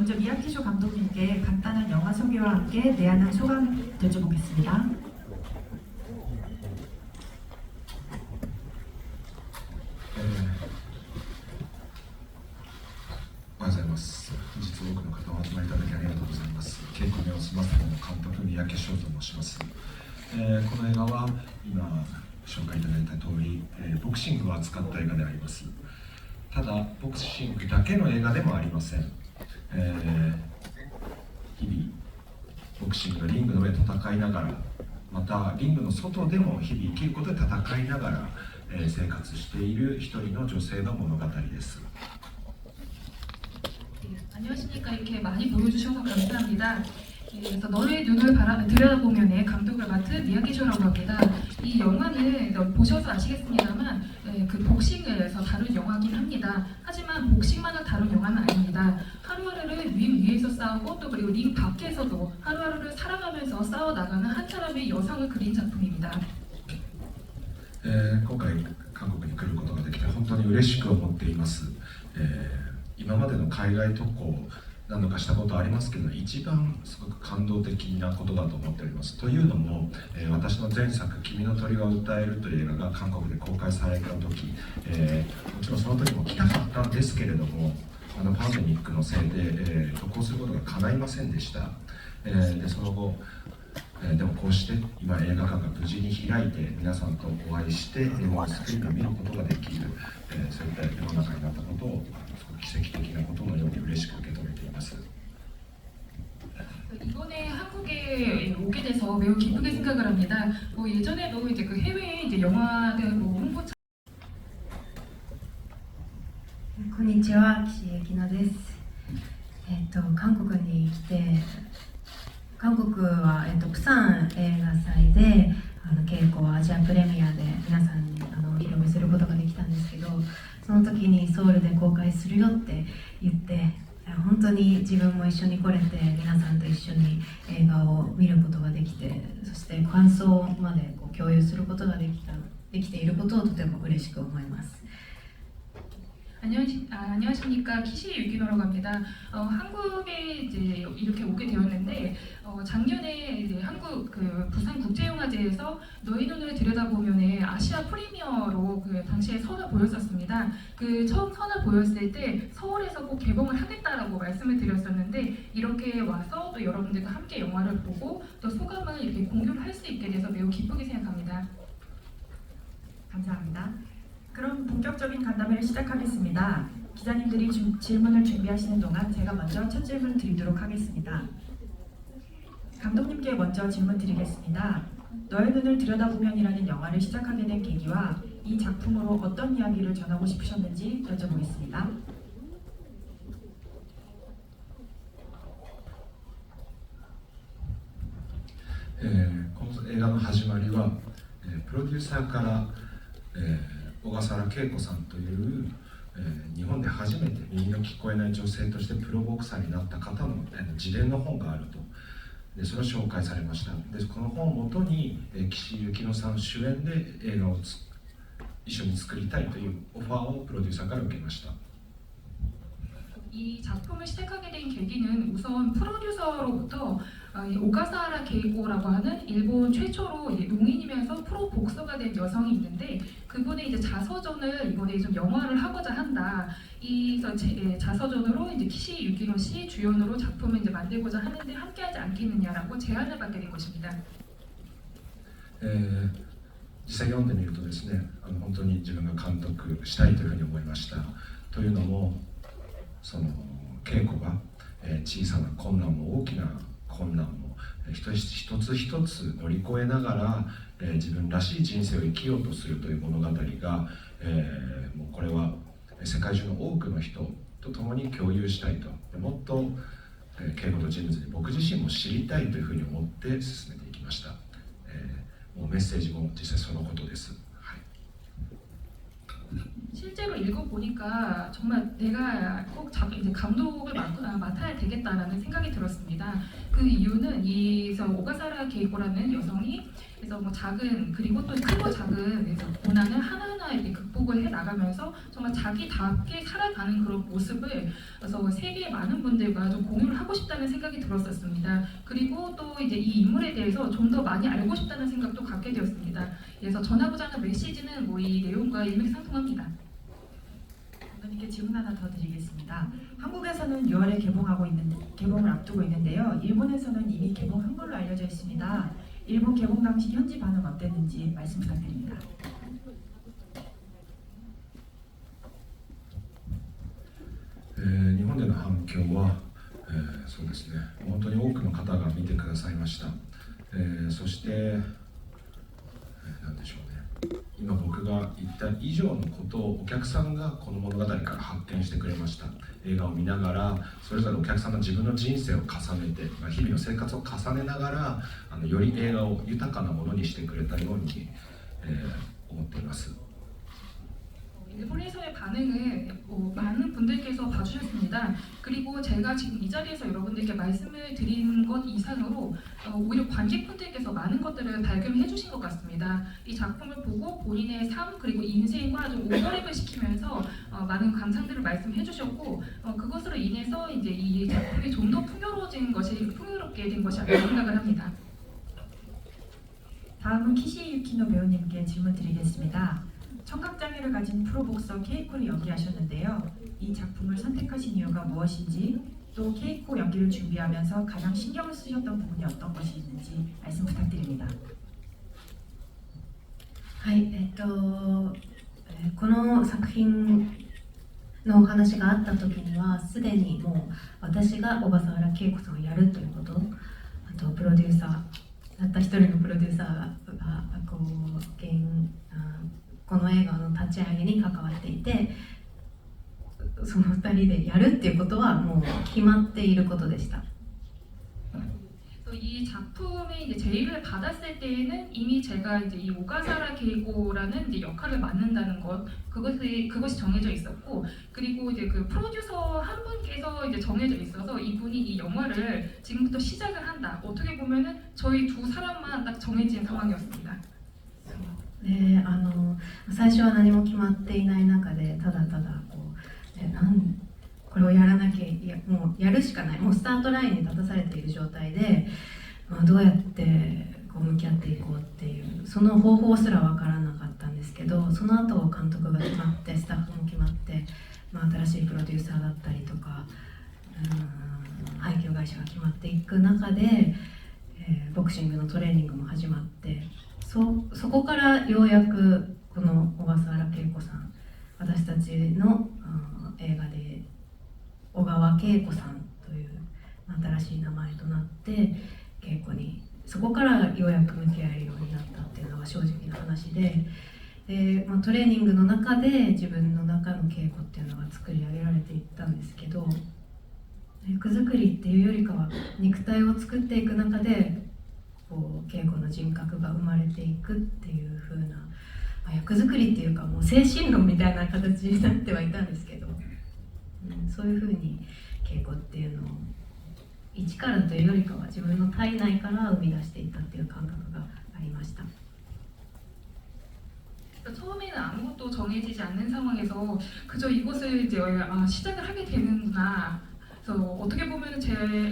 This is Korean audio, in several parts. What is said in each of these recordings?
먼저 미야키쇼 감독님께 간단한 영화 소개와 함께 내한한 소감 여쭤보겠습니다. おはようございます。本日多くの方お集まりいただきありがとうございます。稽古目を済ませての監督三宅翔と申します。この映画は今紹介いただいた通り、ボクシングを扱った映画であります。ただボクシングだけの映画でもありません。日々ボクシングのリングの上で戦いながら、またリングの外でも日々生きることで戦いながら、生活している一人の女性の物語です。 안녕하십니까. 이렇게 많이 보여주셔서 감사합니다. 그래서 너의 눈을 들여다보면의 감독을 맡은 미야기쇼라고 합니다. 이 영화는 보셔서 아시겠습니다만 그 복싱에서 다룬 영화긴 합니다. 하지만 복싱만을 다룬 영화는 아닙니다. 하루하루를 링 위에서 싸우고 또 그리고 링 밖에서도 하루하루를 살아가면서 싸워나가는 한 사람의 여성을 그린 작품입니다. 今回韓国に来ることができて本当に嬉しく思っています。今までの海外渡航何度かしたことありますけど、一番すごく感動的なことだと思っております。というのも、私の前作「君の鳥が歌える」という映画が韓国で公開された時、もちろんその時も来たかったんですけれども、パンデミックのせいで、渡航することが叶いませんでした。でその後でもこうして今映画館が無事に開いて皆さんとお会いして映画をスクリーンで見ることができる、そういった世の中になったことをすごく奇跡的なことのように嬉しく受け止めています。 이번에 한국에 오게 돼서 매우 기쁘게 생각을 합니다. 예전에도 이제 그 해외 이제 영화들 홍보 こんにちは、岸井ゆきのです。韓国に来て、韓国はプサン映画祭で稽古アジアプレミアで皆さんにお披露目することができたんですけど、その時にソウルで公開するよって言って、本当に自分も一緒に来れて皆さんと一緒に映画を見ることができて、そして感想まで共有することができていることをとても嬉しく思います。 안녕하십니까. 키시 유기노라고 합니다. 한국에 이제 이렇게 오게 되었는데 작년에 이제 한국 그 부산 국제영화제에서 너의 눈을 들여다보면의 아시아 프리미어로 그 당시에 선을 보였었습니다. 그 처음 선을 보였을 때 서울에서 꼭 개봉을 하겠다라고 말씀을 드렸었는데 이렇게 와서 또 여러분들과 함께 영화를 보고 또 소감을 이렇게 공유를 할 수 있게 돼서 매우 기쁘게 생각합니다. 감사합니다. 그럼 본격적인 간담회를 시작하겠습니다. 기자님들이 질문을 준비하시는 동안 제가 먼저 첫 질문 드리도록 하겠습니다. 감독님께 먼저 질문 드리겠습니다. 너의 눈을 들여다보면이라는 영화를 시작하게 된 계기와 이 작품으로 어떤 이야기를 전하고 싶으셨는지 여쭤보겠습니다. この映画の始まりは、プロデューサーから、小笠原恵子さんという、日本で初めて耳の聞こえない女性としてプロボクサーになった方の、自伝の本があると。でそれを紹介されました。でこの本をもとに、岸井ゆきのさん主演で映画を一緒に作りたいというオファーをプロデューサーから受けました。 이 작품을 시작하게 된 계기는 우선 프로듀서로부터 오가사하라 게이고라고 하는 일본 최초로 농인이면서 프로 복서가 된 여성이 있는데 그분의 이제 자서전을 이번에 좀 영화를 하고자 한다. 이 자서전으로 이제 키시 유기노 씨 주연으로 작품을 이제 만들고자 하는데 함께하지 않겠느냐라고 제안을 받게 된 것입니다. 実際読んでみるとですね、本当に自分が監督したいというふうに思いました。というのも その稽古が、小さな困難も大きな困難も一つ一つ乗り越えながら、自分らしい人生を生きようとするという物語が、もうこれは世界中の多くの人と共に共有したいと、もっと稽古と人物に僕自身も知りたいというふうに思って進めていきました。もうメッセージも実際そのことです。 실제로 읽어보니까 정말 내가 꼭 이제 감독을 맡아야 되겠다라는 생각이 들었습니다. 그 이유는 그래서 오가사라 게이코라는 여성이 그래서 뭐 작은 그리고 또 크고 작은 그래서 고난을 하나하나 이렇게 극복을 해 나가면서 정말 자기답게 살아가는 그런 모습을 그래서 세계 많은 분들과 좀 공유를 하고 싶다는 생각이 들었었습니다. 그리고 또 이제 이 인물에 대해서 좀 더 많이 알고 싶다는 생각도 갖게 되었습니다. 그래서 전하고자 하는 메시지는 뭐 이 내용과 일맥상통합니다. 감독님께 질문 하나 더 드리겠습니다. 한국에서는 6월에 개봉을 앞두고 있는데요. 일본에서는 이미 개봉한 걸로 알려져 있습니다. 일본 개봉 당시 현지 반응 어땠는지 말씀 부탁드립니다. 日本での反響は、そうですね、本当に多くの方が見てくださいました。そして、なんでしょうね、今僕が言った以上のことをお客さんがこの物語から発見してくれました。映画を見ながら、それぞれお客さんが自分の人生を重ねて、日々の生活を重ねながら、より映画を豊かなものにしてくれたように、思っています。 일본에서의 반응은 많은 분들께서 봐주셨습니다. 그리고 제가 지금 이 자리에서 여러분들께 말씀을 드린 것 이상으로 오히려 관객분들께서 많은 것들을 발견해 주신 것 같습니다. 이 작품을 보고 본인의 삶 그리고 인생과 좀 오버랩을 시키면서 많은 감상들을 말씀해 주셨고 그것으로 인해서 이제 이 작품이 좀 더 풍요롭게 된 것이 아닐까 생각을 합니다. 다음은 키시 유키노 배우님께 질문 드리겠습니다. 청각장애를 가진 프로복서 케이코를 연기하셨는데요. 이 작품을 선택하신 이유가 무엇인지 또 케이코 연기를 준비하면서 가장 신경을 쓰셨던 부분이 어떤 것이 있는지 말씀 부탁드립니다. はい、この作品のお話があった時にはすでにもう私が小笠原恵子さんをやるということ、あとプロデューサーたった一人のプロデューサーがこの映画の立ち上げに関わっていて、その2人でやるっていうことはもう決まっていることでした。 이 작품의 이제 제의를 받았을 때에는 이미 제가 이제 이 오가사라 게이고라는 이제 역할을 맡는다는 것 그것이 정해져 있었고 그리고 이제 그 프로듀서 한 분께서 이제 정해져 있어서 이분이 이 영화를 지금부터 시작을 한다. 어떻게 보면은 저희 두 사람만 딱 정해진 상황이었습니다. で最初は何も決まっていない中でただただこれをやらなきゃもうやるしかない、もうスタートラインに立たされている状態で、どうやってこう向き合っていこうっていうその方法すら分からなかったんですけど、その後監督が決まってスタッフも決まって、新しいプロデューサーだったりとか配給会社が決まっていく中で、ボクシングのトレーニングも始まって、そこからようやくこの小笠原恵子さん、私たちの映画で小川恵子さんという新しい名前となって恵子にそこからようやく向き合えるようになったっていうのが正直な話で、トレーニングの中で自分の中の恵子っていうのが作り上げられていったんですけど、役作りっていうよりかは肉体を作っていく中でこう恵子の人格が生まれていくっていう風な、役作りっていうかもう精神論みたいな形になってはいたんですけど、そういう風に恵子っていうのを一からというよりかは自分の体内から生み出していったっていう感覚がありました。 처음에는 아무것도 정해지지 않는 상황에서 그저 이것을 이제 시작을 하게 되는구나. 그래서 어떻게 보면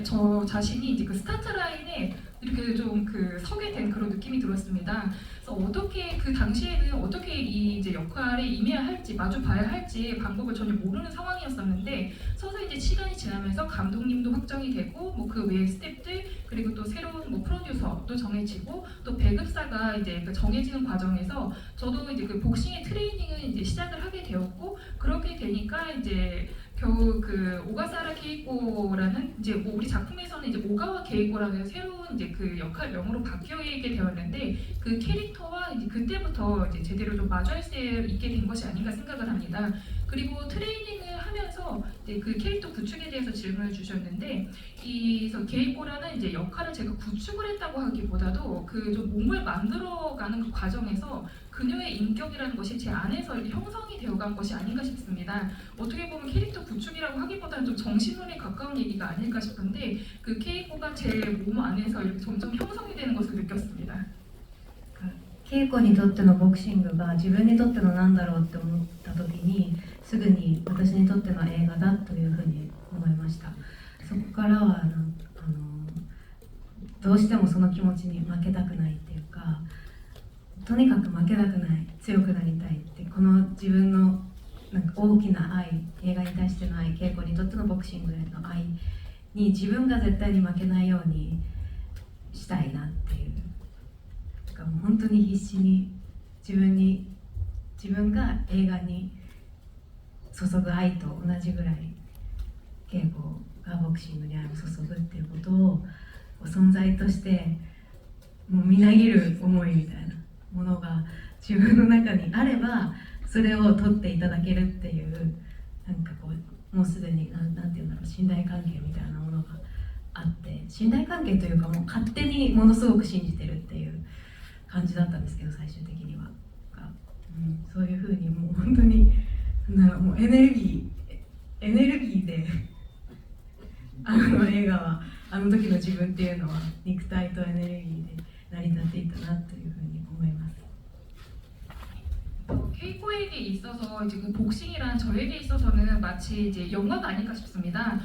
저 자신이 이제 그 스타트 라인에 이렇게 좀 그 서게 된 그런 느낌이 들었습니다. 그래서 어떻게 그 당시에는 어떻게 이 이제 역할에 임해야 할지 마주 봐야 할지 방법을 전혀 모르는 상황이었었는데 서서히 이제 시간이 지나면서 감독님도 확정이 되고 뭐 그 외의 스태프들 그리고 또 새로운 뭐 프로듀서도 정해지고 또 배급사가 이제 그 정해지는 과정에서 저도 이제 그 복싱의 트레이닝을 이제 시작을 하게 되었고 그렇게 되니까 이제 겨우 그 오가사라 게이코라는 이제 뭐 우리 작품에서는 이제 오가와 게이코라는 새로운 이제 그 역할명으로 바뀌게 되었는데 그 캐릭터와 이제 그때부터 이제 제대로 좀 마주할 수 있게 된 것이 아닌가 생각을 합니다. 그리고 트레이닝을 하면서 이제 그 캐릭터 구축에 대해서 질문을 주셨는데 이 게이코라는 이제 역할을 제가 구축을 했다고 하기보다도 그 좀 몸을 만들어가는 그 과정에서 그녀의 인격이라는 것이 제 안에서 이렇게 형성이 되어간 것이 아닌가 싶습니다. 어떻게 보면 캐릭터 구축이라고 하기보다는 좀 정신론에 가까운 얘기가 아닐까 싶은데 그 케이코가 제 몸 안에서 이렇게 점점 형성이 되는 것을 느꼈습니다. 稽古にとってのボクシングが自分にとっての何だろうって思った時にすぐに私にとっての映画だというふうに思いました。そこからはどうしてもその気持ちに負けたくないっていうか、とにかく負けたくない、強くなりたいって、この自分のなんか大きな愛、映画に対しての愛、稽古にとってのボクシングへの愛に自分が絶対に負けないようにしたいなっていう、もう本当に必死に自分が映画に注ぐ愛と同じぐらい稽古がボクシングに愛を注ぐっていうことを存在としてもうみなぎる思いみたいなものが自分の中にあればそれを取っていただけるっていうなんかこうもうすでになんていうんだろう、信頼関係みたいなものがあって、信頼関係というかもう勝手にものすごく信じてるっていう感じだったんですけど、最終的には、そういうふうにもう本当にもうエネルギーであの映画はあの時の自分っていうのは肉体とエネルギーで成り立っていたなというふうに思います。 케이코에게 있어서 이제 그 복싱이란 저에게 있어서는 마치 이제 영화가 아닐까 싶습니다.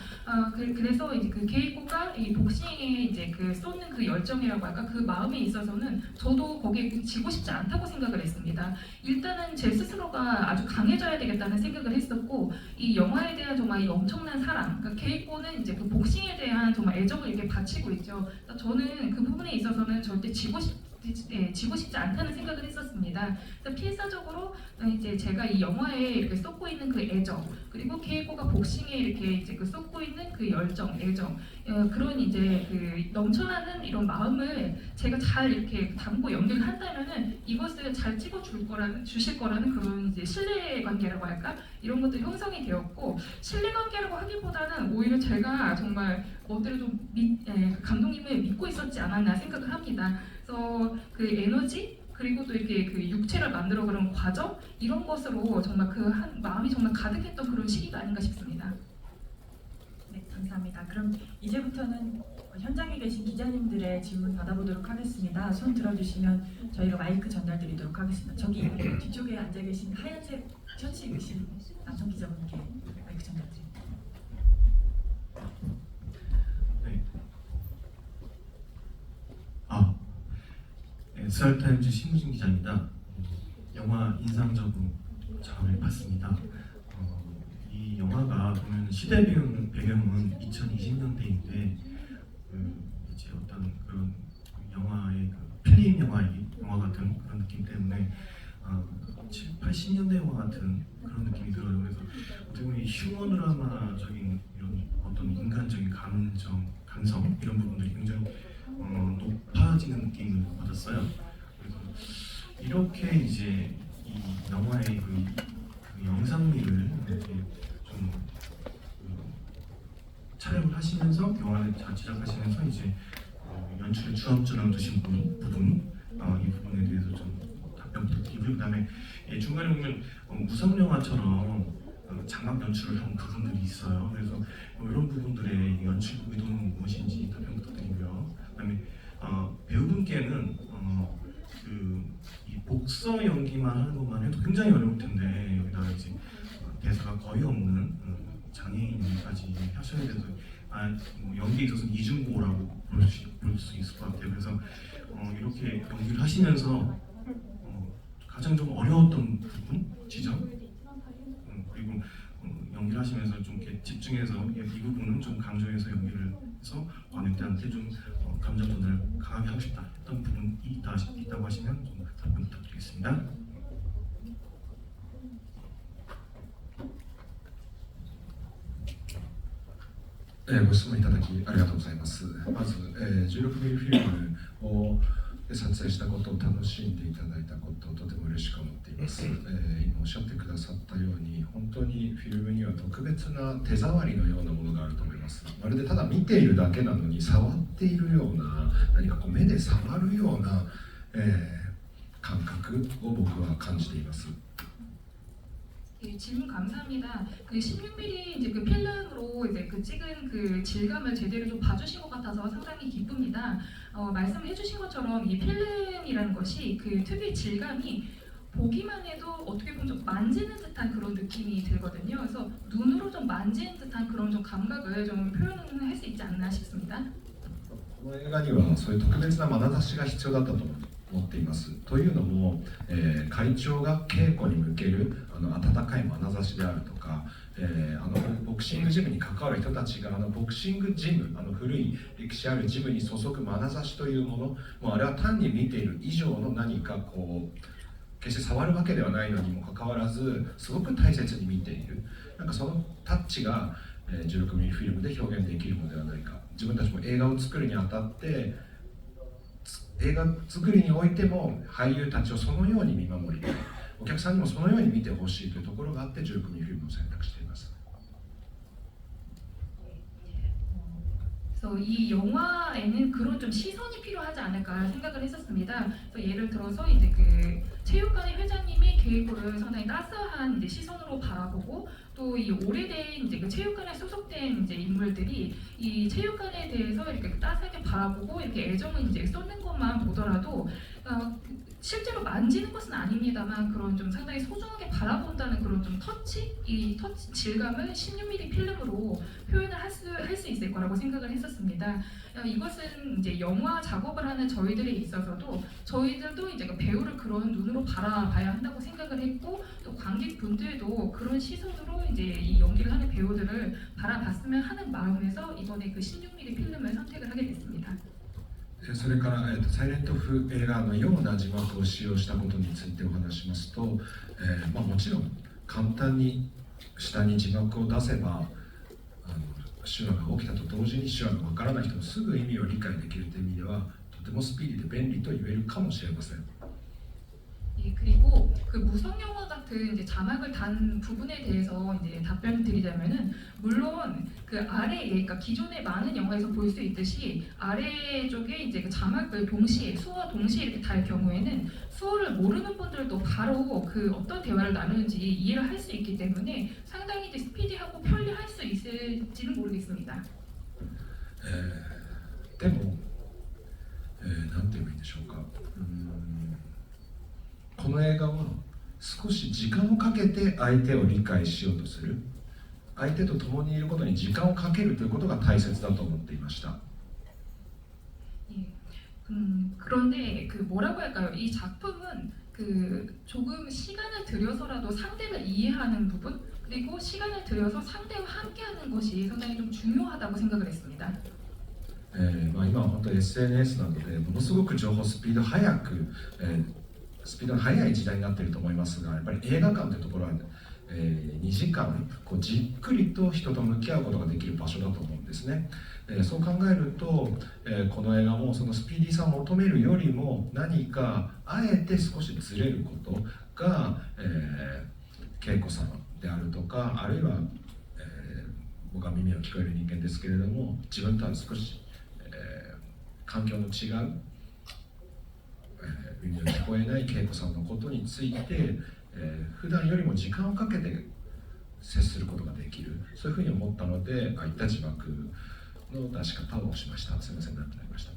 그래서 이제 그 케이코가 이 복싱에 이제 그 쏟는 그 열정이라고 할까 그 마음에 있어서는 저도 거기에 지고 싶지 않다고 생각을 했습니다. 일단은 제 스스로가 아주 강해져야 되겠다는 생각을 했었고 이 영화에 대한 정말 이 엄청난 사랑, 그러니까 케이코는 이제 그 복싱에 대한 정말 애정을 이렇게 바치고 있죠. 그러니까 저는 그 부분에 있어서는 절대 지고 싶지 않다는 생각을 했었습니다. 그래서 필사적으로 이제 제가 이 영화에 이렇게 쏟고 있는 그 애정, 그리고 케이코가 복싱에 이렇게 이제 그 쏟고 있는 그 열정, 애정, 그런 이제 그 넘쳐나는 이런 마음을 제가 잘 이렇게 담고 연기를 한다면은 이것을 잘 주실 거라는 그런 이제 신뢰 관계라고 할까, 이런 것도 형성이 되었고, 신뢰 관계라고 하기보다는 오히려 제가 정말 어디를 좀 감독님을 믿고 있었지 않았나 생각을 합니다. 그래서 그 에너지 그리고 또 이렇게 그 육체를 만들어가는 과정 이런 것으로 정말 그 한 마음이 정말 가득했던 그런 시기가 아닌가 싶습니다. 네, 감사합니다. 그럼 이제부터는 현장에 계신 기자님들의 질문 받아보도록 하겠습니다. 손 들어주시면 저희가 마이크 전달드리도록 하겠습니다. 저기 뒤쪽에 앉아 계신 하얀색 셔츠 입으신 남성 기자분께 마이크 전달드립니다. SR타임즈 신무진 기자입니다. 영화 인상적으로 잘 봤습니다. 이 영화가 보면 시대 배경은 2020년대인데 이제 어떤 그런 영화의 필름 영화 같은 그런 느낌 때문에 80년대 영화 같은 그런 느낌이 들어요. 그래서 어떻게 보면 휴먼 드라마적인 이런 어떤 인간적인 감성 이런 부분들이 굉장히 높아지는 느낌을 받았어요. 그래서 이렇게 이제 이 영화의 그 영상미를 이렇게 좀 촬영을 하시면서 영화를 제작하시면서 이제 연출에 주업점을 두신 부분 이 부분에 대해서 좀 답변 부탁드리고요. 그다음에 중간에 보면 무성 영화처럼 장막 연출을 한 부분들이 있어요. 그래서 이런 부분들의 연출 의도는 무엇인지 답변 부탁드리고요. 그다음에 배우분께는 이 복서 연기만 하는 것만 해도 굉장히 어려울 텐데 여기다가 이제 대사가 거의 없는 장애인 연기까지 하셔야 돼서 연기에 있어서 이중고라고 볼 수 있을 것 같아요. 그래서 이렇게 연기를 하시면서 가장 좀 어려웠던 부분, 지점 그리고 연기를 하시면서 좀 이렇게 집중해서 이 부분은 좀 강조해서 연기를 해서 관객들한테 좀 감정 전달을 강하게 하고 싶다 했던 부분이 있다고 하시면 좀 답변 부탁드리겠습니다.ご質問いただきありがとうございます。まず、16ミリフィルムをで撮影したことを楽しんでいただいたことをとても嬉しく思っています、今おっしゃってくださったように本当にフィルムには特別な手触りのようなものがあると思います。まるでただ見ているだけなのに触っているような何かこう目で触るような、感覚を僕は感じています。 예, 질문 감사합니다. 그 16mm 이제 그 필름으로 이제 그 찍은 그 질감을 제대로 좀 봐주신 것 같아서 상당히 기쁩니다. 말씀해 주신 것처럼 이 필름이라는 것이 그 특유의 질감이 보기만 해도 어떻게 보면 좀 만지는 듯한 그런 느낌이 들거든요. 그래서 눈으로 좀 만지는 듯한 그런 좀 감각을 좀 표현을 할 수 있지 않나 싶습니다. この映画にはそういう特別な眼差しが必要だったと思っています。というのも、会長が稽古に向ける温かい眼差しであるとか、ボクシングジムに関わる人たちがボクシングジム、古い歴史あるジムに注ぐ眼差しというもの、もうあれは単に見ている以上の何かこう決して触るわけではないのにもかかわらずすごく大切に見ている、なんかそのタッチが、16ミリフィルムで表現できるのではないか。自分たちも映画を作るにあたって映画作りにおいても俳優たちをそのように見守りたい、お客さんにもそのように見てほしいというところがあって16ミリフィルムを選択しています。 그래서 이 영화에는 그런 좀 시선이 필요하지 않을까 생각을 했었습니다. 그래서 예를 들어서 이제 그 체육관의 회장님이 게이코를 상당히 따스한 이제 시선으로 바라보고 또 이 오래된 이제 그 체육관에 소속된 이제 인물들이 이 체육관에 대해서 이렇게 따스하게 바라보고 이렇게 애정을 이제 쏟는 것만 보더라도 실제로 만지는 것은 아닙니다만 그런 좀 상당히 소중하게 바라본다는 그런 좀 터치, 이 터치 질감을 16mm 필름으로 표현을 할 수 있을 거라고 생각을 했었습니다. 이것은 이제 영화 작업을 하는 저희들에 있어서도 저희들도 이제 그 배우를 그런 눈으로 바라봐야 한다고 생각을 했고 또 관객분들도 그런 시선으로 이제 이 연기를 하는 배우들을 바라봤으면 하는 마음에서 이번에 그 16mm 필름을 선택을 하게 됐습니다. それから、サイレント風映画のような字幕を使用したことについてお話しますと、もちろん簡単に下に字幕を出せば手話が起きたと同時に手話がわからない人もすぐ意味を理解できるという意味ではとてもスピーディーで便利と言えるかもしれません。 예, 그리고 그 무성 영화 같은 이제 자막을 단 부분에 대해서 이제 답변을 드리자면은 물론 그 아래에 그러니까 기존의 많은 영화에서 볼 수 있듯이 아래 쪽에 이제 그 자막을 동시에 수어와 동시에 이렇게 달 경우에는 수어를 모르는 분들도 바로 그 어떤 대화를 나누는지 이해를 할 수 있기 때문에 상당히 이제 스피디하고 편리할 수 있을지는 모르겠습니다. でも、なんて言えばいいんでしょうか。この映画は少し時間をかけて相手を理解しようとする、相手と共にいることに時間をかけるということが大切だと思っていました。 예, 그런데 그 뭐라고 할까요? 이 작품은 그 조금 시간을 들여서라도 상대를 이해하는 부분 그리고 시간을 들여서 상대와 함께하는 것이 상당히 좀 중요하다고 생각을 했습니다. 今は本当に SNS なのでものすごく情報スピード速く、スピードの速い時代になっていると思いますが、やっぱり映画館というところは、2時間こうじっくりと人と向き合うことができる場所だと思うんですね。そう考えると、この映画もそのスピーディーさを求めるよりも何かあえて少しずれることが、恵子さんであるとか、あるいは、僕は耳を聞こえる人間ですけれども、自分とは少し、環境の違う、耳の聞こえない恵子さんのことについて、普段よりも時間をかけて接することができる、そういうふうに思ったので、ああいった字幕の出し方をしました。すみません、長くなりました。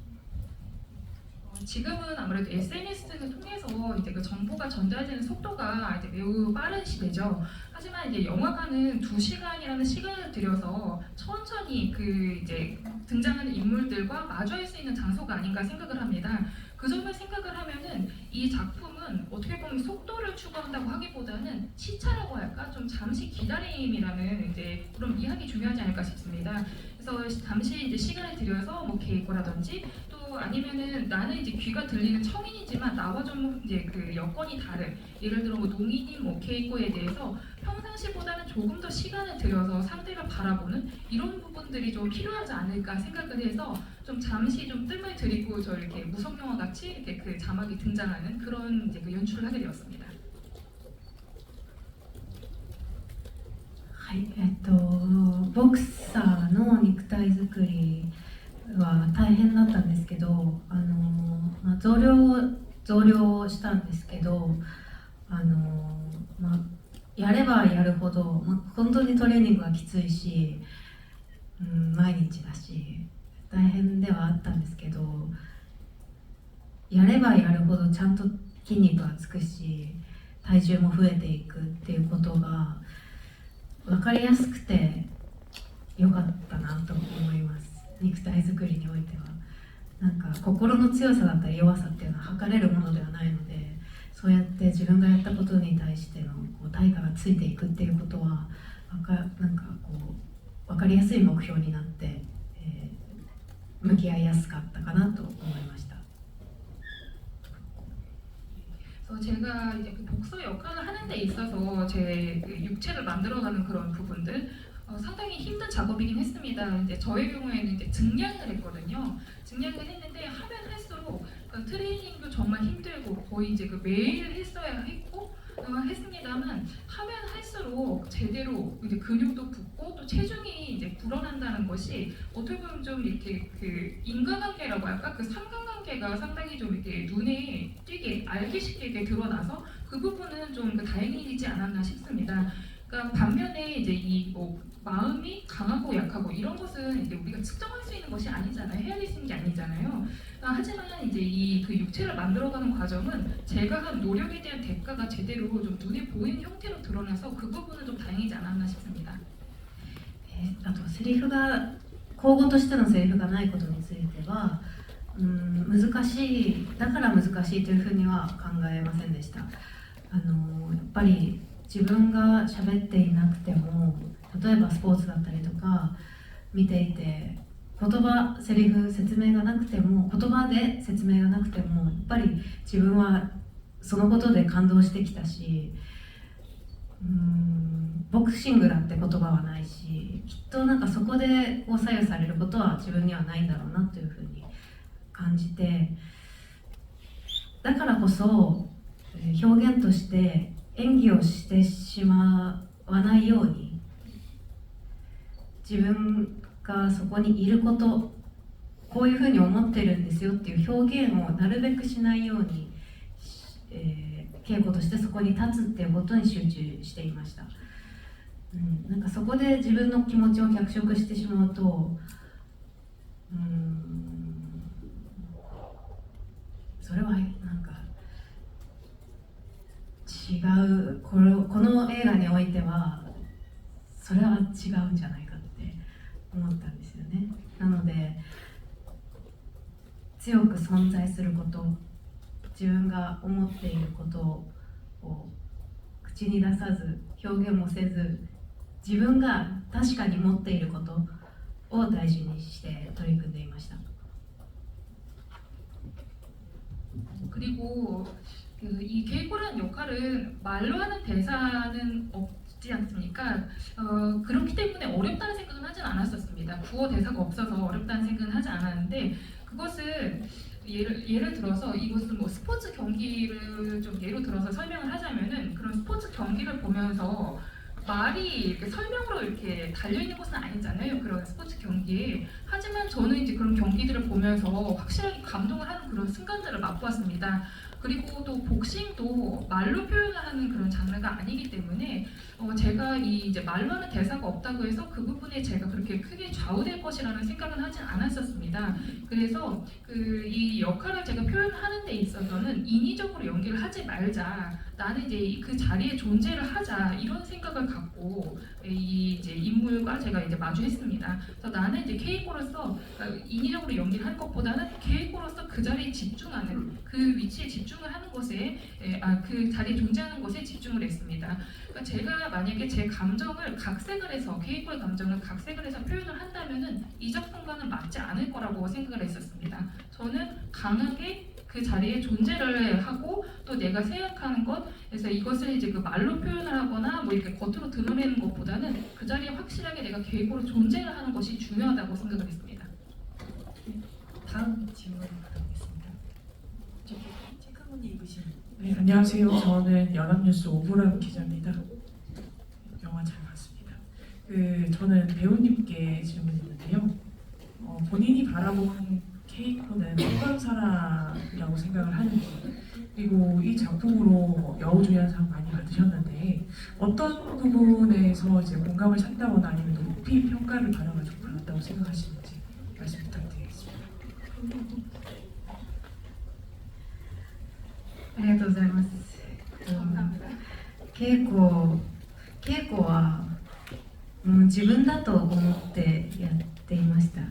지금은 아무래도 SNS를 통해서 이제 그 정보가 전달되는 속도가 이제 매우 빠른 시대죠. 하지만 이제 영화관은 2시간이라는 시간을 들여서 천천히 그 이제 등장하는 인물들과 마주할 수 있는 장소가 아닌가 생각을 합니다. 그 점을 생각을 하면은 이 작품은 어떻게 보면 속도를 추구한다고 하기보다는 시차라고 할까, 좀 잠시 기다림이라는 이제 그런 미학이 중요하지 않을까 싶습니다. 그래서 잠시 이제 시간을 들여서 뭐 개이코라든지 또 아니면은 나는 이제 귀가 들리는 청인이지만 나와 좀 이제 그 여건이 다른, 예를 들어 뭐 농인인 뭐 개이코에 대해서 평상시보다는 조금 더 시간을 들여서 상대를 바라보는 이런 부분들이 좀 필요하지 않을까 생각을 해서 좀 잠시 좀 뜸을 들이고 그리고 저 이렇게 무성 영화 같이 이렇게 그 자막이 등장하는 그런 이제 그 연출을 하게 되었습니다. はい、ボクサーの肉体作りは大変だったんですけど、増量したんですけど、やればやるほど、本当にトレーニングがきついし、毎日だし大変ではあったんですけど、やればやるほどちゃんと筋肉がつくし、体重も増えていくっていうことが分かりやすくて良かったなと思います。肉体作りにおいてはなんか心の強さだったり弱さっていうのは測れるものではないので、そうやって自分がやったことに対しての対価がついていくっていうことはなんかこう分かりやすい目標になって、向き合いやすかったかなと思いました。 그래서 제가 이제 그 복서 역할을 하는 데 있어서 제 그 육체를 만들어가는 그런 부분들 상당히 힘든 작업이긴 했습니다. 이제 저의 경우에는 이제 증량을 했거든요. 증량을 했는데 하면 할수록 그 트레이닝도 정말 힘들고 거의 이제 그 매일 했어야 했고 했습니다만 하면 할수록 제대로 이제 근육도 붙고 또 체중이 이제 불어난다는 것이 어떻게 보면 좀 이렇게 그 인간관계라고 할까 그 삼각관계가 상당히 좀 이렇게 눈에 띄게 알기 쉽게 드러나서 그 부분은 좀 다행이지 않았나 싶습니다. 그러니까 반면에 이제 이 뭐 마음이 강하고 약하고 이런 것은 이제 우리가 측정할 수 있는 것이 아니잖아요. 헤아릴 수 있는 게 아니잖아요. 하지만 이제 이 그 육체를 만들어가는 과정은 제가 한 노력에 대한 대가가 제대로 좀 눈에 보이는 형태로 드러나서 그 부분은 좀 다행이지 않았나 싶습니다. あとセリフが口語としてのセリフがないことについては、難しいだから難しいというふうには考えませんでした。やっぱり自分が喋っていなくても、例えばスポーツだったりとか見ていてセリフ説明がなくても、言葉で説明がなくてもやっぱり自分はそのことで感動してきたし、ボクシングだって言葉はないし、きっとなんかそこで左右されることは自分にはないんだろうなというふうに感じて、だからこそ表現として演技をしてしまわないように、自分がそこにいること、こういうふうに思ってるんですよっていう表現をなるべくしないように、稽古としてそこに立つっていうことに集中していました。なんかそこで自分の気持ちを脚色してしまうと、それはなんか違う、この映画においてはそれは違うんじゃないかって思ったんですよね。なので強く存在すること、自分が思っていることを口に出さず表現もせず、自分が確かに持っていることを大事にして取り組んでいました。 그리고 이 개구라는 역할은 말로 하는 대사는 없지 않습니까? 그렇기 때문에 어렵다는 생각은 하진 않았었습니다. 구어 대사가 없어서 어렵다는 생각은 하지 않았는데, 그것은 예를 들어서 이것은 뭐 스포츠 경기를 좀 예로 들어서 설명을 하자면은, 그런 스포츠 경기를 보면서 말이 이렇게 설명으로 이렇게 달려있는 것은 아니잖아요, 그런 스포츠 경기에. 하지만 저는 이제 그런 경기들을 보면서 확실하게 감동을 하는 그런 순간들을 맛보았습니다. 그리고 또 복싱도 말로 표현을 하는 그런 장르가 아니기 때문에 제가 이제 말로 하는 대사가 없다고 해서 그 부분에 제가 그렇게 크게 좌우될 것이라는 생각은 하진 않았었습니다. 그래서 이 역할을 제가 표현하는 데 있어서는 인위적으로 연기를 하지 말자, 나는 이제 그 자리에 존재를 하자, 이런 생각을 갖고 이 이제 인물과 제가 이제 마주했습니다. 그래서 나는 이제 케이코로서 인위적으로 연기를 하는 것보다는 케이코로서 그 자리에 집중하는, 그 위치에 집중을 하는 것에, 그 자리에 존재하는 것에 집중을 했습니다. 그러니까 제가 만약에 제 감정을 각색을 해서, 케이코의 감정을 각색을 해서 표현을 한다면은 이 작품과는 맞지 않을 거라고 생각을 했었습니다. 저는 강하게 그 자리에 존재를 하고 또 내가 생각하는 것, 그래서 이것을 이제 그 말로 표현을 하거나 뭐 이렇게 겉으로 드러내는 것보다는 그 자리에 확실하게 내가 계획으로 존재를 하는 것이 중요하다고 생각을 했습니다. 다음 질문 부탁드립니다. 한복을 입으신 네, 안녕하세요. 저는 연합뉴스 오보람 기자입니다. 영화 잘 봤습니다. 저는 배우님께 질문이 있는데요. 본인이 바라본 케이코는 어떤 사람이라고 생각을 하는지, 그리고 이 작품으로 여우조연상 많이 받으셨는데 어떤 부분에서 이제 공감을 산다거나 아니면 높이 평가를 받아가지고 받았다고 생각하시는지 말씀 부탁드리겠습니다. ありがとうございます。 감사합니다. 稽古は自分だと思ってやっていました。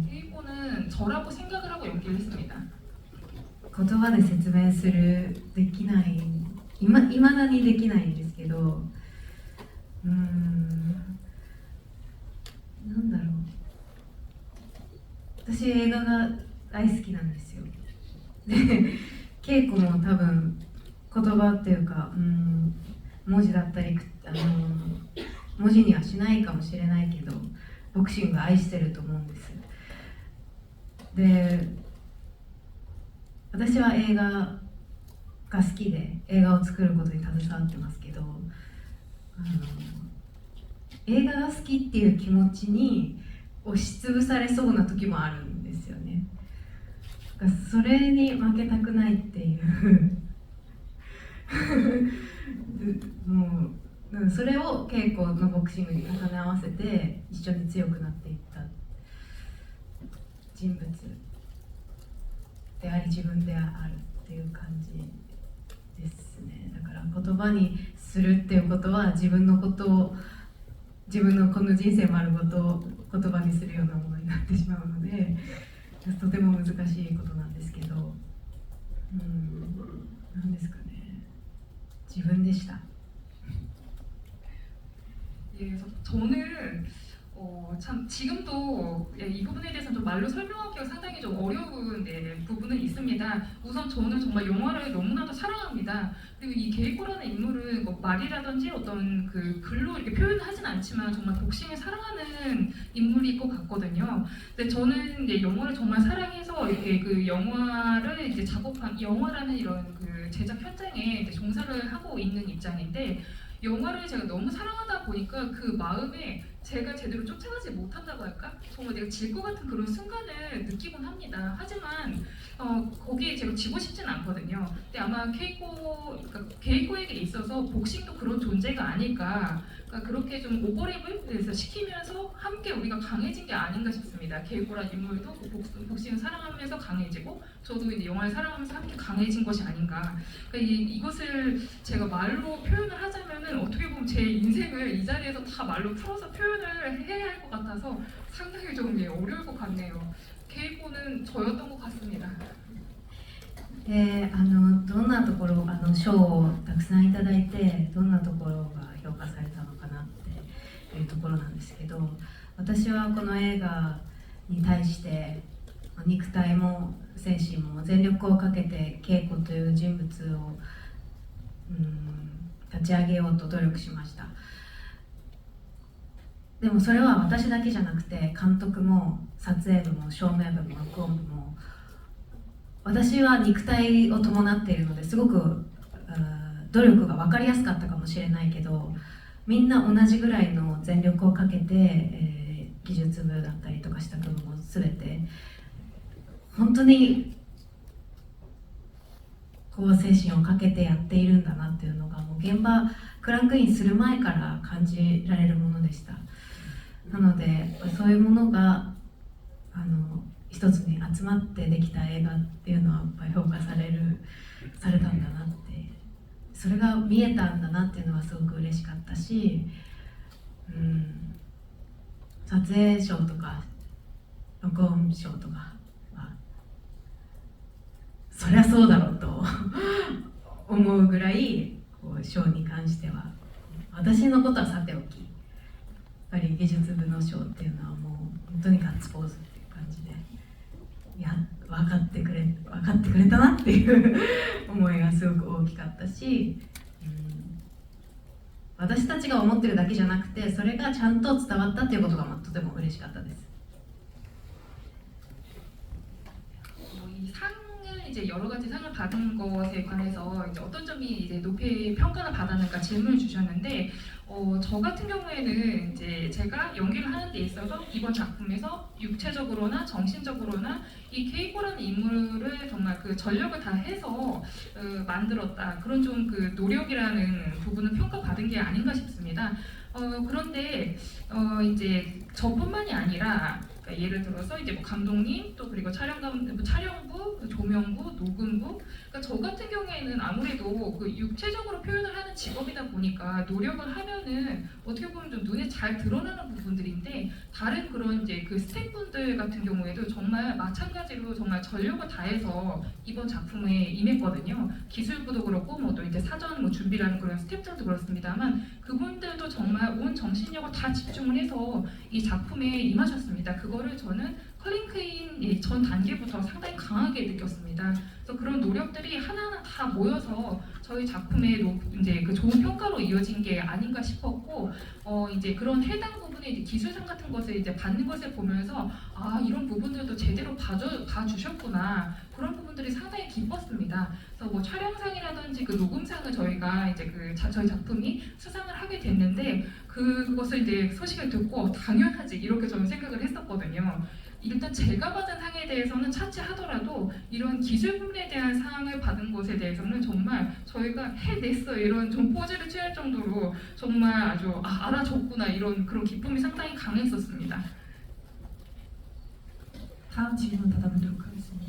케이코는 저라고 생각을 하고 연기를 했습니다. 言葉で説明するできないいまだにできないんですけど、なんだろう、私映画が大好きなんですよ。で稽古も多分言葉っていうか、文字だったり文字にはしないかもしれないけどボクシング愛してると思うんです。で私は映画が好きで映画を作ることに携わってますけど、映画が好きっていう気持ちに押しつぶされそうな時もあるんですよね。だからそれに負けたくないっていうもうそれを稽古のボクシングに重ね合わせて一緒に強くなっていった人物であり自分であるっていう感じですね。だから言葉にするっていうことは自分のことを自分のこの人生丸ごと言葉にするようなものになってしまうのでとても難しいことなんですけど、なんですかね、自分でした。 예, 그래서 저는 참 지금도 이 부분에 대해서 좀 말로 설명하기가 상당히 좀 어려운 부분은 있습니다. 우선 저는 정말 영화를 너무나도 사랑합니다. 그리고 이 게이코라는 인물은 뭐 말이라든지 어떤 그 글로 이렇게 표현하진 않지만 정말 복싱을 사랑하는 인물일 것 같거든요. 근데 저는 이제 영화를 정말 사랑해서 이렇게 그 영화를 이제 작업한 영화라는 이런 그 제작 현장에 이제 종사를 하고 있는 입장인데. 영화를 제가 너무 사랑하다 보니까 그 마음에 제가 제대로 쫓아가지 못한다고 할까? 정말 내가 질 것 같은 그런 순간을 느끼곤 합니다. 하지만 거기에 제가 지고 싶지는 않거든요. 근데 아마 케이코에게 있어서 복싱도 그런 존재가 아닐까. 그러니까 그렇게 좀 오버랩을 시키면서 함께 우리가 강해진 게 아닌가 싶습니다. 케이코라는 인물도 복싱을 사랑하면서 강해지고 저도 이제 영화를 사랑하면서 함께 강해진 것이 아닌가. 그러니까 이것을 제가 말로 표현을 하자면은 어떻게 보면 제 인생을 이 자리에서 다 말로 풀어서 표현을 해야 할 것 같아서 상당히 좀 어려울 것 같네요. 케이코는 저였던 것 같습니다. どんなところ賞をたくさんいただいてどんなところが評価されたのかなっていうところなんですけど、私はこの映画に対して肉体も精神も全力をかけて稽古という人物を立ち上げようと努力しました。でもそれは私だけじゃなくて監督も撮影部も照明部も録音部も私は肉体を伴っているのですごく努力が分かりやすかったかもしれないけどみんな同じぐらいの全力をかけて、技術部だったりとかした部も全て本当にこう精神をかけてやっているんだなっていうのがもう現場クランクインする前から感じられるものでした。なのでそういうものが一つに集まってできた映画っていうのはやっぱり評価されたんだなってそれが見えたんだなっていうのはすごく嬉しかったし、撮影賞とか録音賞とかはそりゃそうだろうと思うぐらい賞に関しては私のことはさておきやっぱり技術部の賞っていうのはもう本当にガッツポーズっていう感じで分かってくれたなっていう思いがすごく大きかったし、私たちが思ってるだけじゃなくてそれがちゃんと伝わったっていうことがとても嬉しかったです。이 상을 이제 이제 여러 가지 상을 받은 것에 관해서 이제 어떤 점이 이제 높이 평가를 받았는가 질문을 주셨는데 저 같은 경우에는 이제 제가 연기를 하는 데 있어서 이번 작품에서 육체적으로나 정신적으로나 이 케이코라는 인물을 정말 그 전력을 다 해서 만들었다. 그런 좀 그 노력이라는 부분을 평가받은 게 아닌가 싶습니다. 그런데 이제 저뿐만이 아니라 그러니까 예를 들어서 이제 뭐 감독님 또 그리고 촬영부, 조명부, 녹음부 그러니까 저 같은 경우에는 아무래도 그 육체적으로 표현을 하는 직업이다 보니까 노력을 하면은 어떻게 보면 좀 눈에 잘 드러나는 부분들인데 다른 그런 이제 그 스태프분들 같은 경우에도 정말 마찬가지로 정말 전력을 다해서 이번 작품에 임했거든요. 기술부도 그렇고 뭐 또 이제 사전 뭐 준비라는 그런 스태프들도 그렇습니다만 그분들도 정말 온 정신력을 다 집중을 해서 이 작품에 임하셨습니다. 그거를 저는 컬링크인 전 단계부터 상당히 강하게 느꼈습니다. 그래서 그런 노력들이 하나하나 다 모여서 저희 작품의 이제 그 좋은 평가로 이어진 게 아닌가 싶었고, 이제 그런 해당 부분의 이제 기술상 같은 것을 이제 받는 것을 보면서 아 이런 부분들도 제대로 봐주셨구나 그런 부분들이 상당히 기뻤습니다. 그래서 뭐 촬영상이라든지 그 녹음상을 저희가 이제 저희 작품이 수상을 하게 됐는데 그것을 이제 소식을 듣고 당연하지 이렇게 저는 생각을 했었거든요. 일단 제가 받은 상에 대해서는 차치하더라도 이런 기술 부분에 대한 상을 받은 것에 대해서는 정말 저희가 해냈어 이런 좀 포즈를 취할 정도로 정말 아주 알아줬구나 이런 그런 기쁨이 상당히 강했었습니다. 다음 질문 받아보도록 하겠습니다.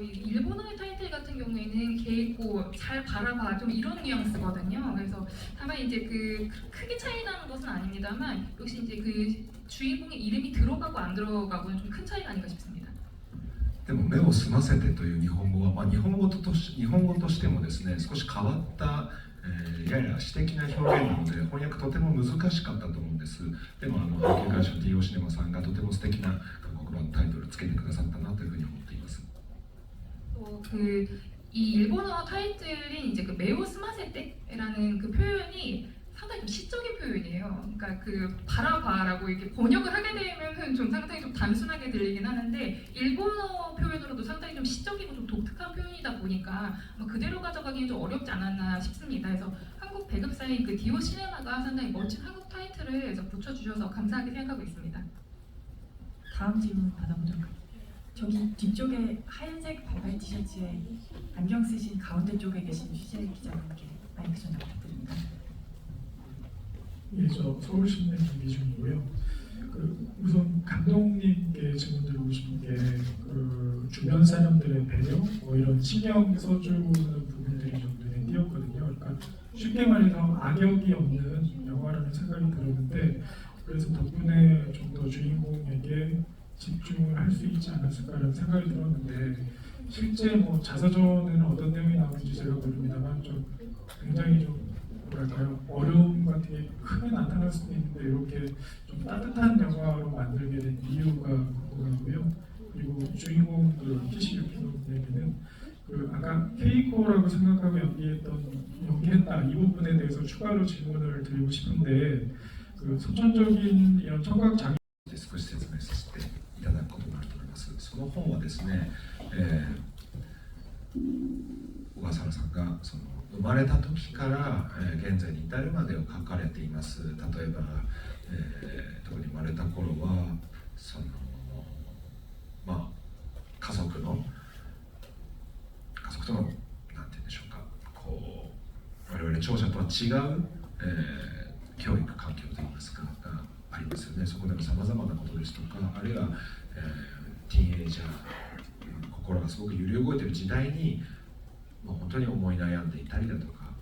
이 일본어의 타이틀 같은 경우에는 개있고 잘 바라봐 좀 이런 뉘앙스거든요. 그래서 다만 이제 그 크게 차이 나는 것은 아닙니다만 역시 이제 그 주인공의 이름이 들어가고 안 들어가고는 좀 큰 차이가 아닌가 싶습니다. でも目を澄ませてという日本語は、日本語としてもですね少し変わった、やや詩的な表現なので翻訳とても難しかったと思うんです。でも配給会社 TO シネマさんがとても素敵な韓国版のタイトルをつけてくださったなというふうに思っています。 이 일본어 타이틀인 이제 그 메오 스마세테라는 그 표현이 상당히 좀 시적인 표현이에요. 그러니까 그 바라봐라고 이렇게 번역을 하게 되면은 좀 상당히 좀 단순하게 들리긴 하는데 일본어 표현으로도 상당히 좀 시적이고 좀 독특한 표현이다 보니까 그대로 가져가기는 좀 어렵지 않았나 싶습니다. 그래서 한국 배급사인 그 디오 시네마가 상당히 멋진 한국 타이틀을 붙여주셔서 감사하게 생각하고 있습니다. 다음 질문 받아보도록 하겠습니다. 저기 뒤쪽에 하얀색 반팔 티셔츠에 안경 쓰신 가운데 쪽에 계신 취재 기자님께 마이크 전화 부탁드립니다. 예, 저 서울신문 김기중이고요. 우선 감독님께 질문 드리고 싶은 게 주변 사람들의 배려, 이런 신경 써주는 부분들이 좀 눈에 띄었거든요. 그러니까 쉽게 말해서 악역이 없는 영화라는 생각이 들었는데 그래서 덕분에 좀 더 주인공에게 집중을 할 수 있지 않았을까라는 생각이 들었는데 실제 뭐 자서전에는 어떤 내용이 나오는지 제가 모릅니다만 좀 굉장히 좀 뭐랄까요 어려움 같은 게 크게 나타날 수도 있는데 이렇게 좀 따뜻한 영화로 만들게 된 이유가 궁금하고요. 그리고 주인공 키시유키노에게는 아까 케이코라고 생각하고 연기했다 이 부분에 대해서 추가로 질문을 드리고 싶은데 선천적인 이런 청각 장애 少し説明させていただくことになると思います。その本はですね、小笠原さんが生まれた時から、現在に至るまでを書かれています。例えば、特に生まれた頃は家族とのなんて言うんでしょうか、我々聴者とは違う、教育環境といいますかがありますよね。そこでのさまざまなことですとか、あるいは、ティーンエイジャー心がすごく揺り動いている時代にもう本当に思い悩んでいたりだとか、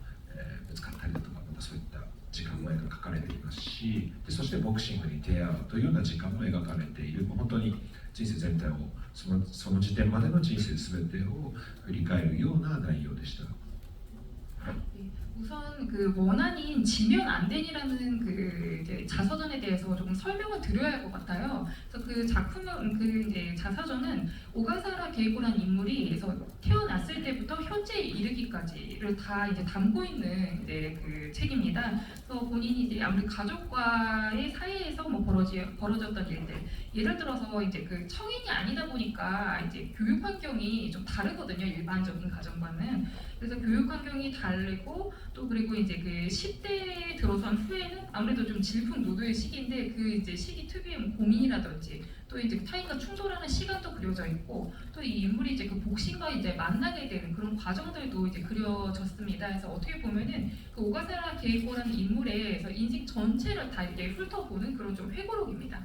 ぶつかったりだとか、またそういった時間も描かれていますし、そしてボクシングに出会うというような時間も描かれている、本当に人生全体をその時点までの人生全てを振り返るような内容でした。 우선 그 원한인 지면 안 된이라는 그 이제 자서전에 대해서 조금 설명을 드려야 할 것 같아요. 그래서 그 작품은 그 이제 자서전은 오가사라 게이고라는 인물이 그래서 태어났을 때부터 현재에 이르기까지를 다 이제 담고 있는 이제 그 책입니다. 그래서 본인이 이제 아무리 가족과의 사이에서 뭐 벌어졌던 일들, 예를 들어서 이제 그 성인이 아니다 보니까 이제 교육 환경이 좀 다르거든요. 일반적인 가정과는. 그래서 교육 환경이 다르고 또 그리고 이제 그 10대에 들어선 후에는 아무래도 좀 질풍노도의 시기인데 그 이제 시기 특유의 뭐 고민이라든지 또 이제 타인과 충돌하는 시간도 그려져 있고 또 이 인물이 이제 그 복신과 이제 만나게 되는 그런 과정들도 이제 그려졌습니다. 그래서 어떻게 보면은 그 오가사라 게이고라는 인물의 인생 전체를 다 이렇게 훑어보는 그런 좀 회고록입니다.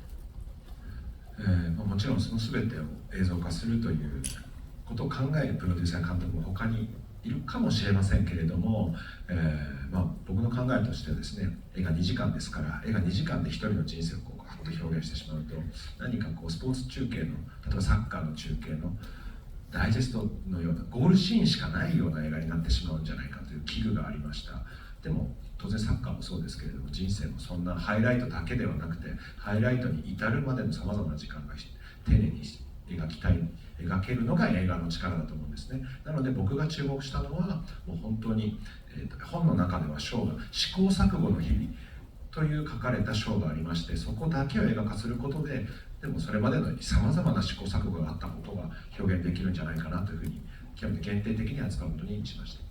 もちろんその全てを映像化するということを考えるプロデューサー監督も他にいるかもしれませんけれども、僕の考えとしてはですね、映画2時間ですから、映画2時間で一人の人生をこうガッと表現してしまうと、何かこうスポーツ中継の、例えばサッカーの中継のダイジェストのようなゴールシーンしかないような映画になってしまうんじゃないかという危惧がありました。でも当然サッカーもそうですけれども、人生もそんなハイライトだけではなくて、ハイライトに至るまでのさまざまな時間が丁寧に描けるのが映画の力だと思うんですね。なので僕が注目したのはもう本当に、本の中では章が試行錯誤の日々という書かれた章がありまして、そこだけを映画化することで、でもそれまでのさまざまな試行錯誤があったことが表現できるんじゃないかなというふうに極めて限定的に扱うことにしました。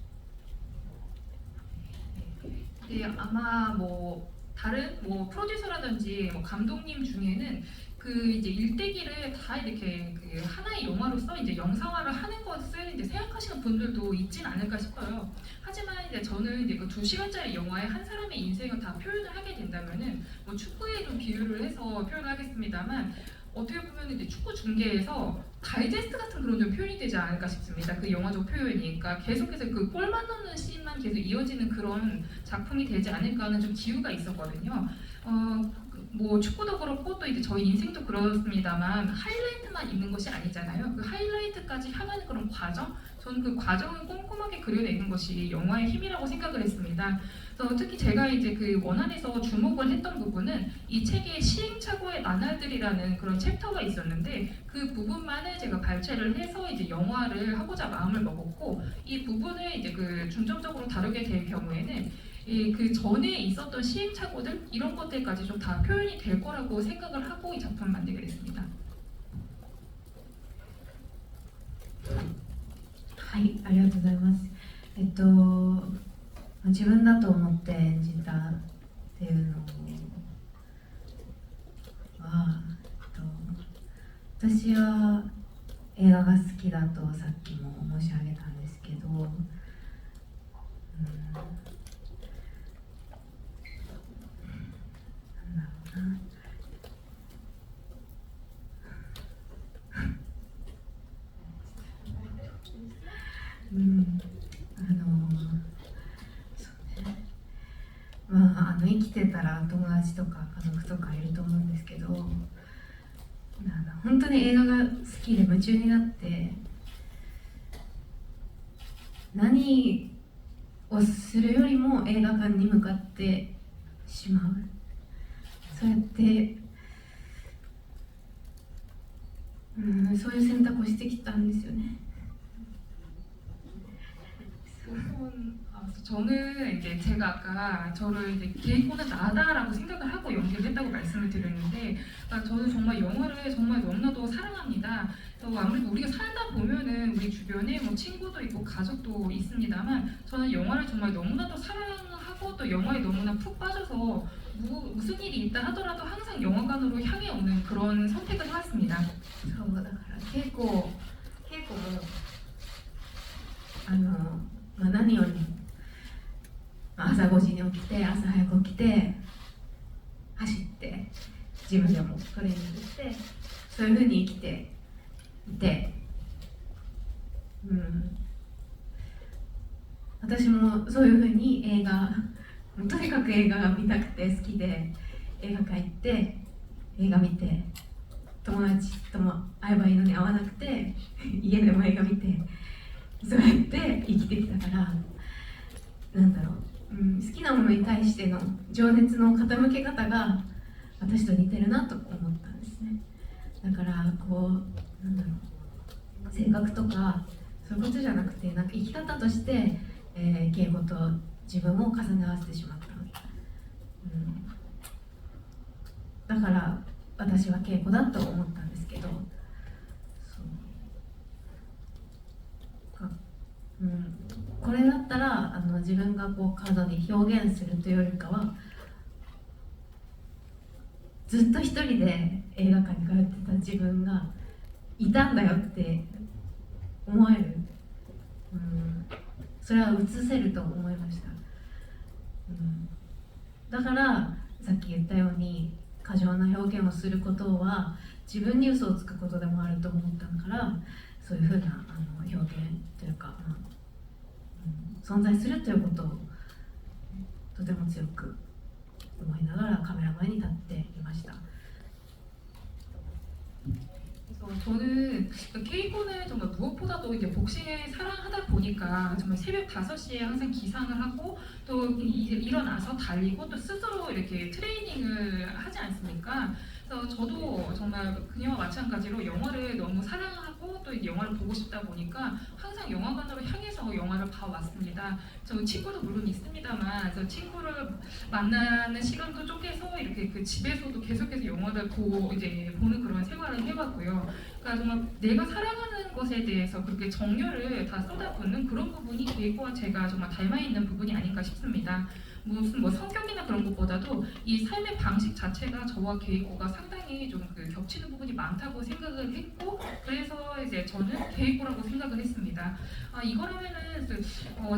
네, 아마 뭐 다른 뭐 프로듀서라든지 뭐 감독님 중에는 그 이제 일대기를 다 이렇게 그 하나의 영화로서 이제 영상화를 하는 것을 이제 생각하시는 분들도 있진 않을까 싶어요. 하지만 이제 저는 이제 그 2시간짜리 영화에 한 사람의 인생을 다 표현을 하게 된다면은 뭐 축구에 좀 비유를 해서 표현을 하겠습니다만 어떻게 보면 이제 축구 중계에서 다이제스트 같은 그런 좀 표현이 되지 않을까 싶습니다. 그 영화적 표현이니까 계속해서 그 골만 넣는 씬만 계속 이어지는 그런 작품이 되지 않을까 하는 좀 기우가 있었거든요. 뭐 축구도 그렇고 또 이제 저희 인생도 그렇습니다만 하이라이트만 있는 것이 아니잖아요. 그 하이라이트까지 향하는 그런 과정, 저는 그 과정을 꼼꼼하게 그려내는 것이 영화의 힘이라고 생각을 했습니다. 그래서 특히 제가 이제 그 원안에서 주목을 했던 부분은 이 책의 시행착오의 나날들이라는 그런 챕터가 있었는데 그 부분만을 제가 발췌를 해서 이제 영화를 하고자 마음을 먹었고 이 부분을 이제 그 중점적으로 다루게 될 경우에는 그 전에 있었던 시행착오들 이런 것들까지 좀 다 표현이 될 거라고 생각을 하고 이 작품을 만들게 됐습니다. はい、ありがとうございます。自分だと思って演じたっていうのは、私は映画が好きだとさっきも申し上げたんですけど、生きてたら友達とか家族とかいると思うんですけど、本当に映画が好きで夢中になって何をするよりも映画館に向かってしまう。そうやって、そういう選択をしてきたんですよね。 저는 이제 제가 아까 저를 이제 게이코는 나다라고 생각을 하고 연기를 했다고 말씀을 드렸는데 저는 정말 영화를 정말 너무나도 사랑합니다. 아무래도 우리가 살다 보면은 우리 주변에 뭐 친구도 있고 가족도 있습니다만 저는 영화를 정말 너무나도 사랑하고 또 영화에 너무나 푹 빠져서 무슨 일이 있다 하더라도 항상 영화관으로 향해 오는 그런 선택을 해왔습니다. そうだから稽古も何よりも朝5時に起きて朝早く起きて走ってジムでもトレーニングしてそういうふうに生きていて、私もそういうふうに映画とにかく映画が見たくて好きで映画館行って映画見て友達とも会えばいいのに会わなくて家でも映画見てそうやって生きてきたからなんだろう、好きなものに対しての情熱の傾け方が私と似てるなと思ったんですね。だからこうなんだろう、性格とかそういうことじゃなくて、なんか生き方として、敬語と自分を重ね合わせてしまった、だから私は敬語だと思ったんですけど、これだったら自分がこう過度に表現するというよりかは、ずっと一人で映画館に通ってた自分がいたんだよって思える、それは映せると思いました、だからさっき言ったように過剰な表現をすることは自分に嘘をつくことでもあると思ったから、そういうふうな表現というか、存在するということをとても強く思いながらカメラ前に立っていました。 저는 케이코는 정말 무엇보다도 이제 복싱을 사랑하다 보니까 정말 새벽 5시에 항상 기상을 하고 또 일어나서 달리고 또 스스로 이렇게 트레이닝을 하지 않습니까? 그래서 저도 정말 그녀와 마찬가지로 영화를 너무 사랑하고 또 이제 영화를 보고 싶다 보니까 항상 영화관으로 향해서 영화를 봐왔습니다. 저 친구도 물론 있습니다만, 그래서 친구를 만나는 시간도 쪼개서 이렇게 그 집에서도 계속해서 영화를 보는 그런 생활을 해봤고요. 그러니까 정말 내가 사랑하는 것에 대해서 그렇게 정열을 다 쏟아붓는 그런 부분이 케이코와 제가 정말 닮아있는 부분이 아닌가 싶습니다. 무슨 성격이나 그런 것보다도 이 삶의 방식 자체가 저와 케이코가 상당히 좀 그 겹치는 부분이 많다고 생각을 했고, 그래서 이제 저는 케이코라고 생각을 했습니다. 이거라면은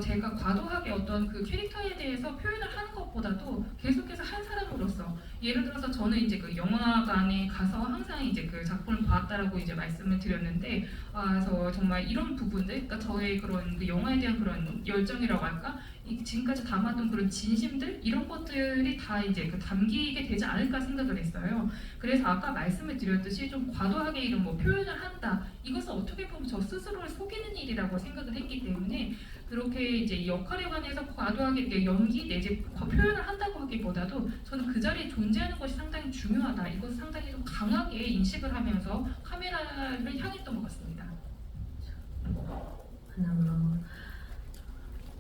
제가 과도하게 어떤 그 캐릭터에 대해서 표현을 하는 것보다도 계속해서 한 사람으로서, 예를 들어서 저는 이제 그 영화관에 가서 항상 이제 그 작품을 봤다라고 이제 말씀을 드렸는데, 그래서 정말 이런 부분들, 그러니까 저의 그런 그 영화에 대한 그런 열정이라고 할까, 지금까지 담아둔 그런 진심들, 이런 것들이 다 이제 그 담기게 되지 않을까 생각을 했어요. 그래서 아까 말씀을 드렸듯이 좀 과도하게 이런 뭐 표현을 한다, 이것은 어떻게 보면 저 스스로를 속이는 일이라고 생각을 했기 때문에, 그렇게 이제 역할에 관해서 과도하게 이렇게 연기 내지 표현을 한다고 하기보다도 저는 그 자리에 존재하는 것이 상당히 중요하다, 이것을 상당히 좀 강하게 인식을 하면서 카메라를 향했던 것 같습니다.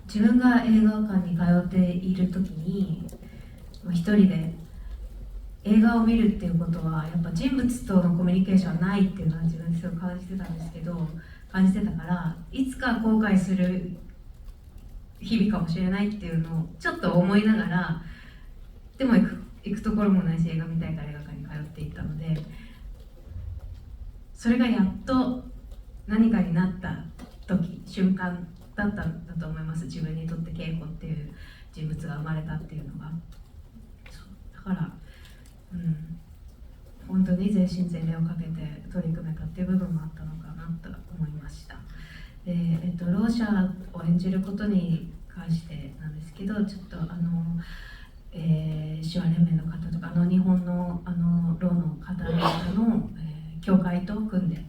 自分が映画館に通っている時に一人で映画を見るっていうことはやっぱ人物とのコミュニケーションはないっていうのは自分ですごい感じてたんですけど、感じてたから、いつか後悔する日々かもしれないっていうのをちょっと思いながら、でも行くところもないし映画見たいから映画館に通っていったので、それがやっと何かになった瞬間だったんだと思います。自分にとってケイコっていう人物が生まれたっていうのが、だから、本当に全身全霊をかけて取り組めたっていう部分もあったのかなと思いました。で、ろう者を演じることに関してなんですけど、ちょっと手話連盟の方とか日本のろうの方々の、協会と組んで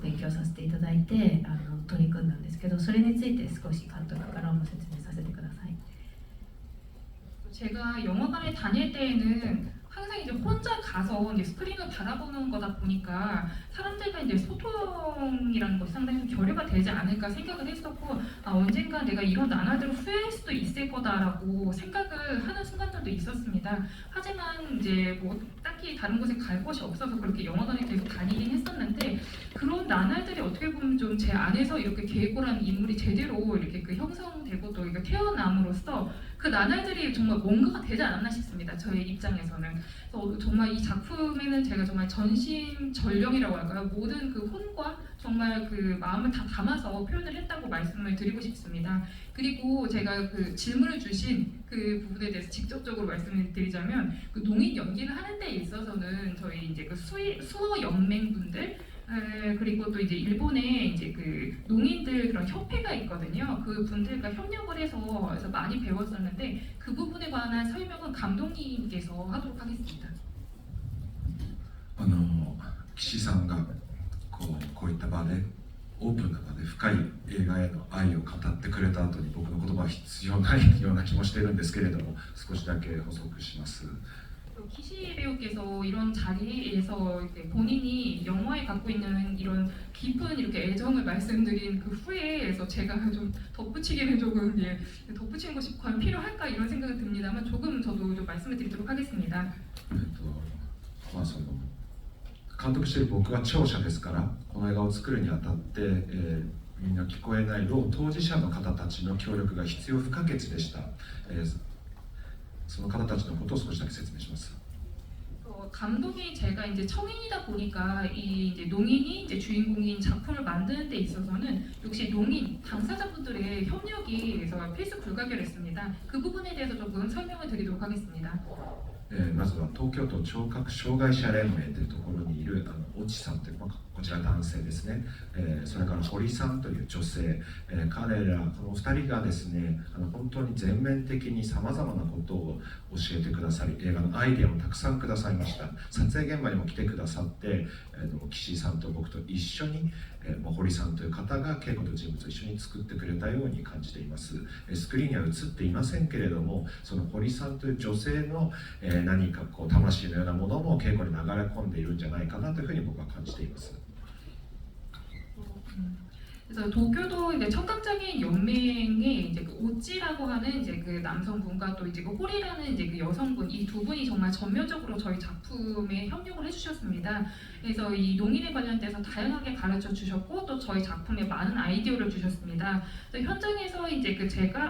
勉強させていただいて取り組んだんですけど、それについて少し監督からも説明させてください。 제가 영화관에 다닐 때에는 항상 이제 혼자 가서 이제 스크린을 바라보는 거다 보니까 사람들과 이제 소통이라는 것이 상당히 좀 결여가 되지 않을까 생각을 했었고, 언젠가 내가 이런 나날들을 후회할 수도 있을 거다라고 생각을 하는 순간들도 있었습니다. 하지만 이제 뭐 딱히 다른 곳에 갈 곳이 없어서 그렇게 영화관에 계속 다니긴 했었는데, 그런 나날들이 어떻게 보면 좀 제 안에서 이렇게 계고라는 인물이 제대로 이렇게 그 형성되고 또 이렇게 태어남으로써 그 나날들이 정말 뭔가가 되지 않았나 싶습니다. 저의 입장에서는. 그래서 정말 이 작품에는 제가 정말 전심전령이라고 할까요? 모든 그 혼과 정말 그 마음을 다 담아서 표현을 했다고 말씀을 드리고 싶습니다. 그리고 제가 그 질문을 주신 그 부분에 대해서 직접적으로 말씀을 드리자면, 그 농인 연기를 하는 데 있어서는 저희 이제 그 수어 연맹분들, 그리고 또 이제 일본에 이제 그 농인들 그런 협회가 있거든요. 그 분들과 협력을 해서 많이 배웠었는데, 그 부분에 관한 설명은 감독님께서 하도록 하겠습니다. 岸さんがこういった場でオープンなので深い映画への愛を語ってくれた後に僕の言葉は必要ないような気もしてるんですけれども少しだけ補足します。 키시 배우께서 이런 자리에서 이렇게 본인이 영화에 갖고 있는 이런 깊은 이렇게 애정을 말씀드린 그 후에서 제가 좀 덧붙이기는 조금 덧붙이는 것이 과연 필요할까 이런 생각이 듭니다만 조금 저도 좀 말씀을 드리도록 하겠습니다. まあその監督している僕は聴者ですからこの映画を作るにあたって、みんな聞こえないろう当事者の方たちの協力が必要不可欠でした、その方たちのことを少しだけ説明します。 감독이 제가 이제 청인이다 보니까 이 이제 농인이 이제 주인공인 작품을 만드는 데 있어서는 역시 농인 당사자분들의 협력이 그래서 필수 불가결했습니다. 그 부분에 대해서 조금 설명을 드리도록 하겠습니다. まずは東京都聴覚障害者連盟というところにいる越智さんという、こちら男性ですね、それから堀さんという女性、彼らこの2人がですね本当に全面的にさまざまなことを教えてくださり映画のアイデアもたくさんくださいました。撮影現場にも来てくださって、岸井さんと僕と一緒に、堀さんという方が稽古と人物を一緒に作ってくれたように感じています。スクリーンには映っていませんけれどもその堀さんという女性の、何かこう魂のようなものも稽古に流れ込んでいるんじゃないかなというふうに僕は感じています。 그래서 도쿄도 이제 청각장애인 연맹의 이제 그 오찌라고 하는 이제 그 남성분과 또 이제 그 홀이라는 이제 그 여성분 이 두 분이 정말 전면적으로 저희 작품에 협력을 해주셨습니다. 그래서 이 농인에 관련돼서 다양하게 가르쳐 주셨고 또 저희 작품에 많은 아이디어를 주셨습니다. 그래서 현장에서 이제 그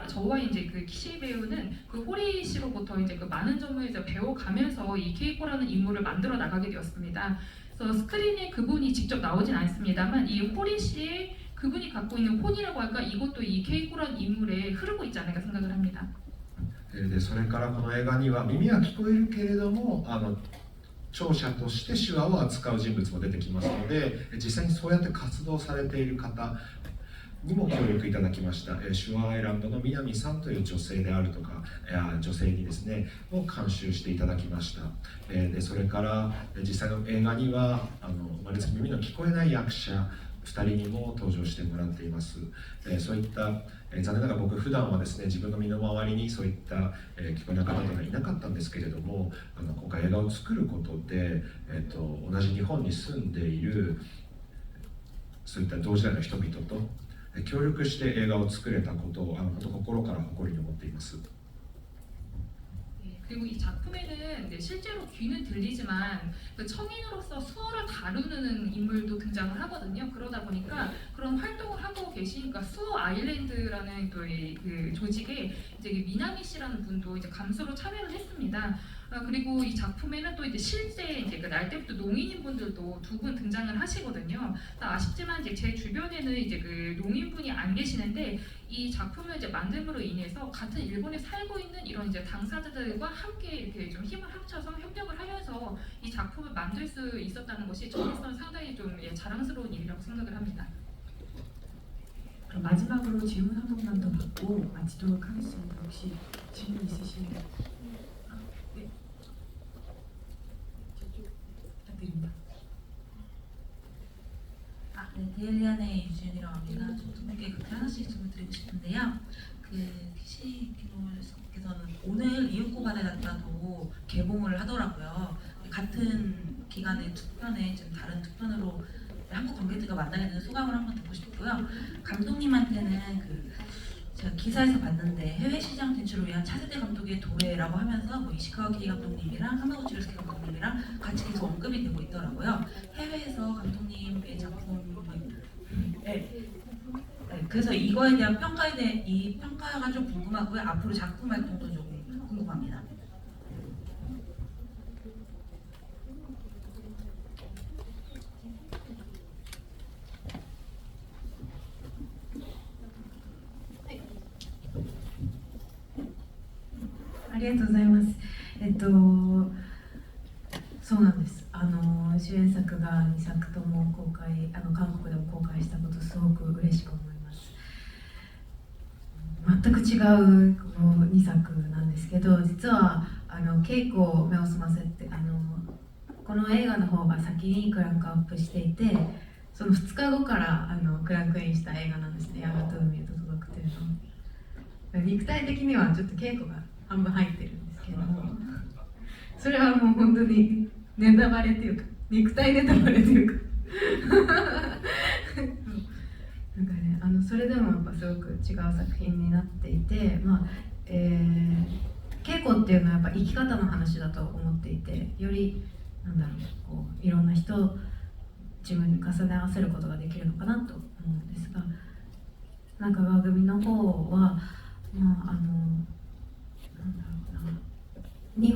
저와 이제 그 키시 배우는 그 호리 씨로부터 이제 그 많은 점을 이제 배워가면서 이 케이코라는 인물을 만들어 나가게 되었습니다. 그래서 스크린에 그분이 직접 나오진 않습니다만 이 호리 씨의 그분이 갖고 있는 혼이라고 할까 이것도 이 케이코라는 인물에 흐르고 있지 않을까 생각을 합니다. でそれからこの映画には耳は聞こえるけれども聴者として手話を扱う人物も出てきますので実際にそうやって活動されている方にも協力いただきました。手話アイランドの南さんという女性であるとか女性にですねを監修していただきました。でそれから実際の映画には生まれつき耳の聞こえない役者2人にも登場してもらっています。そういった残念ながら僕普段はですね自分の身の回りにそういった聞こえなかった方がいなかったんですけれども今回映画を作ることで、同じ日本に住んでいるそういった同時代の人々と協力して映画を作れたことを本当心から誇りに思っています。 그리고 이 작품에는 실제로 귀는 들리지만 그 청인으로서 수어를 다루는 인물도 등장을 하거든요. 그러다 보니까 그런 활동을 하고 계시니까 수어 아일랜드라는 또 그 조직에 이제 미나미 씨라는 분도 이제 감수로 참여를 했습니다. 그리고 이 작품에는 또 이제 실제 이제 그 날 때부터 농인인 분들도 두 분 등장을 하시거든요. 아쉽지만 이제 제 주변에는 이제 그 농인분이 안 계시는데 이 작품을 이제 만듦으로 인해서 같은 일본에 살고 있는 이런 이제 당사자들과 함께 이렇게 좀 힘을 합쳐서 협력을 하면서 이 작품을 만들 수 있었다는 것이 저로서는 상당히 좀 자랑스러운 일이라고 생각을 합니다. 그럼 마지막으로 질문 한 번만 더 받고 마치도록 하겠습니다. 혹시 질문 있으신가요? 네. 저쪽 부탁드립니다. 네, 데일리안의 유지은이라고 합니다. 저 두 분께 그렇게 하나씩 질문 드리고 싶은데요. 키시 기노께서는 오늘 이윽고 바다에 갔다도 개봉을 하더라고요. 같은 기간의 두 편에 지금 다른 두 편으로 한국 관객들과 만나게 되는 소감을 한번 듣고 싶고요. 감독님한테는 제가 기사에서 봤는데 해외 시장 진출을 위한 차세대 감독의 도래라고 하면서 뭐 이시카와 케이 감독님이랑 하마구치 류스케 감독님이랑 같이 계속 언급이 되고 있더라고요. 해외에서 감독님의 작품을 그래서 이거에 대한 이 평가가 좀 궁금하고요. 앞으로 작품 활동도 좀 궁금합니다. 감사합니다. そうなんです。主演作が2作とも公開、韓国でも公開したことすごく嬉しく思います。全く違う2作なんですけど、実は稽古を目を澄ませてこの映画の方が先にクランクアップしていて、その2日後からクランクインした映画なんですね。やがと海へと届くというの。肉体的にはちょっと稽古が半分入ってるんですけども、それはもう本当にネタバレというか、肉体ネタバレというかなんかね、それでもやっぱすごく違う作品になっていて、稽古っていうのはやっぱ生き方の話だと思っていて、よりなんだろう、こういろんな人を自分に重ね合わせることができるのかなと思うんですが、中川組の方はなんだろうな、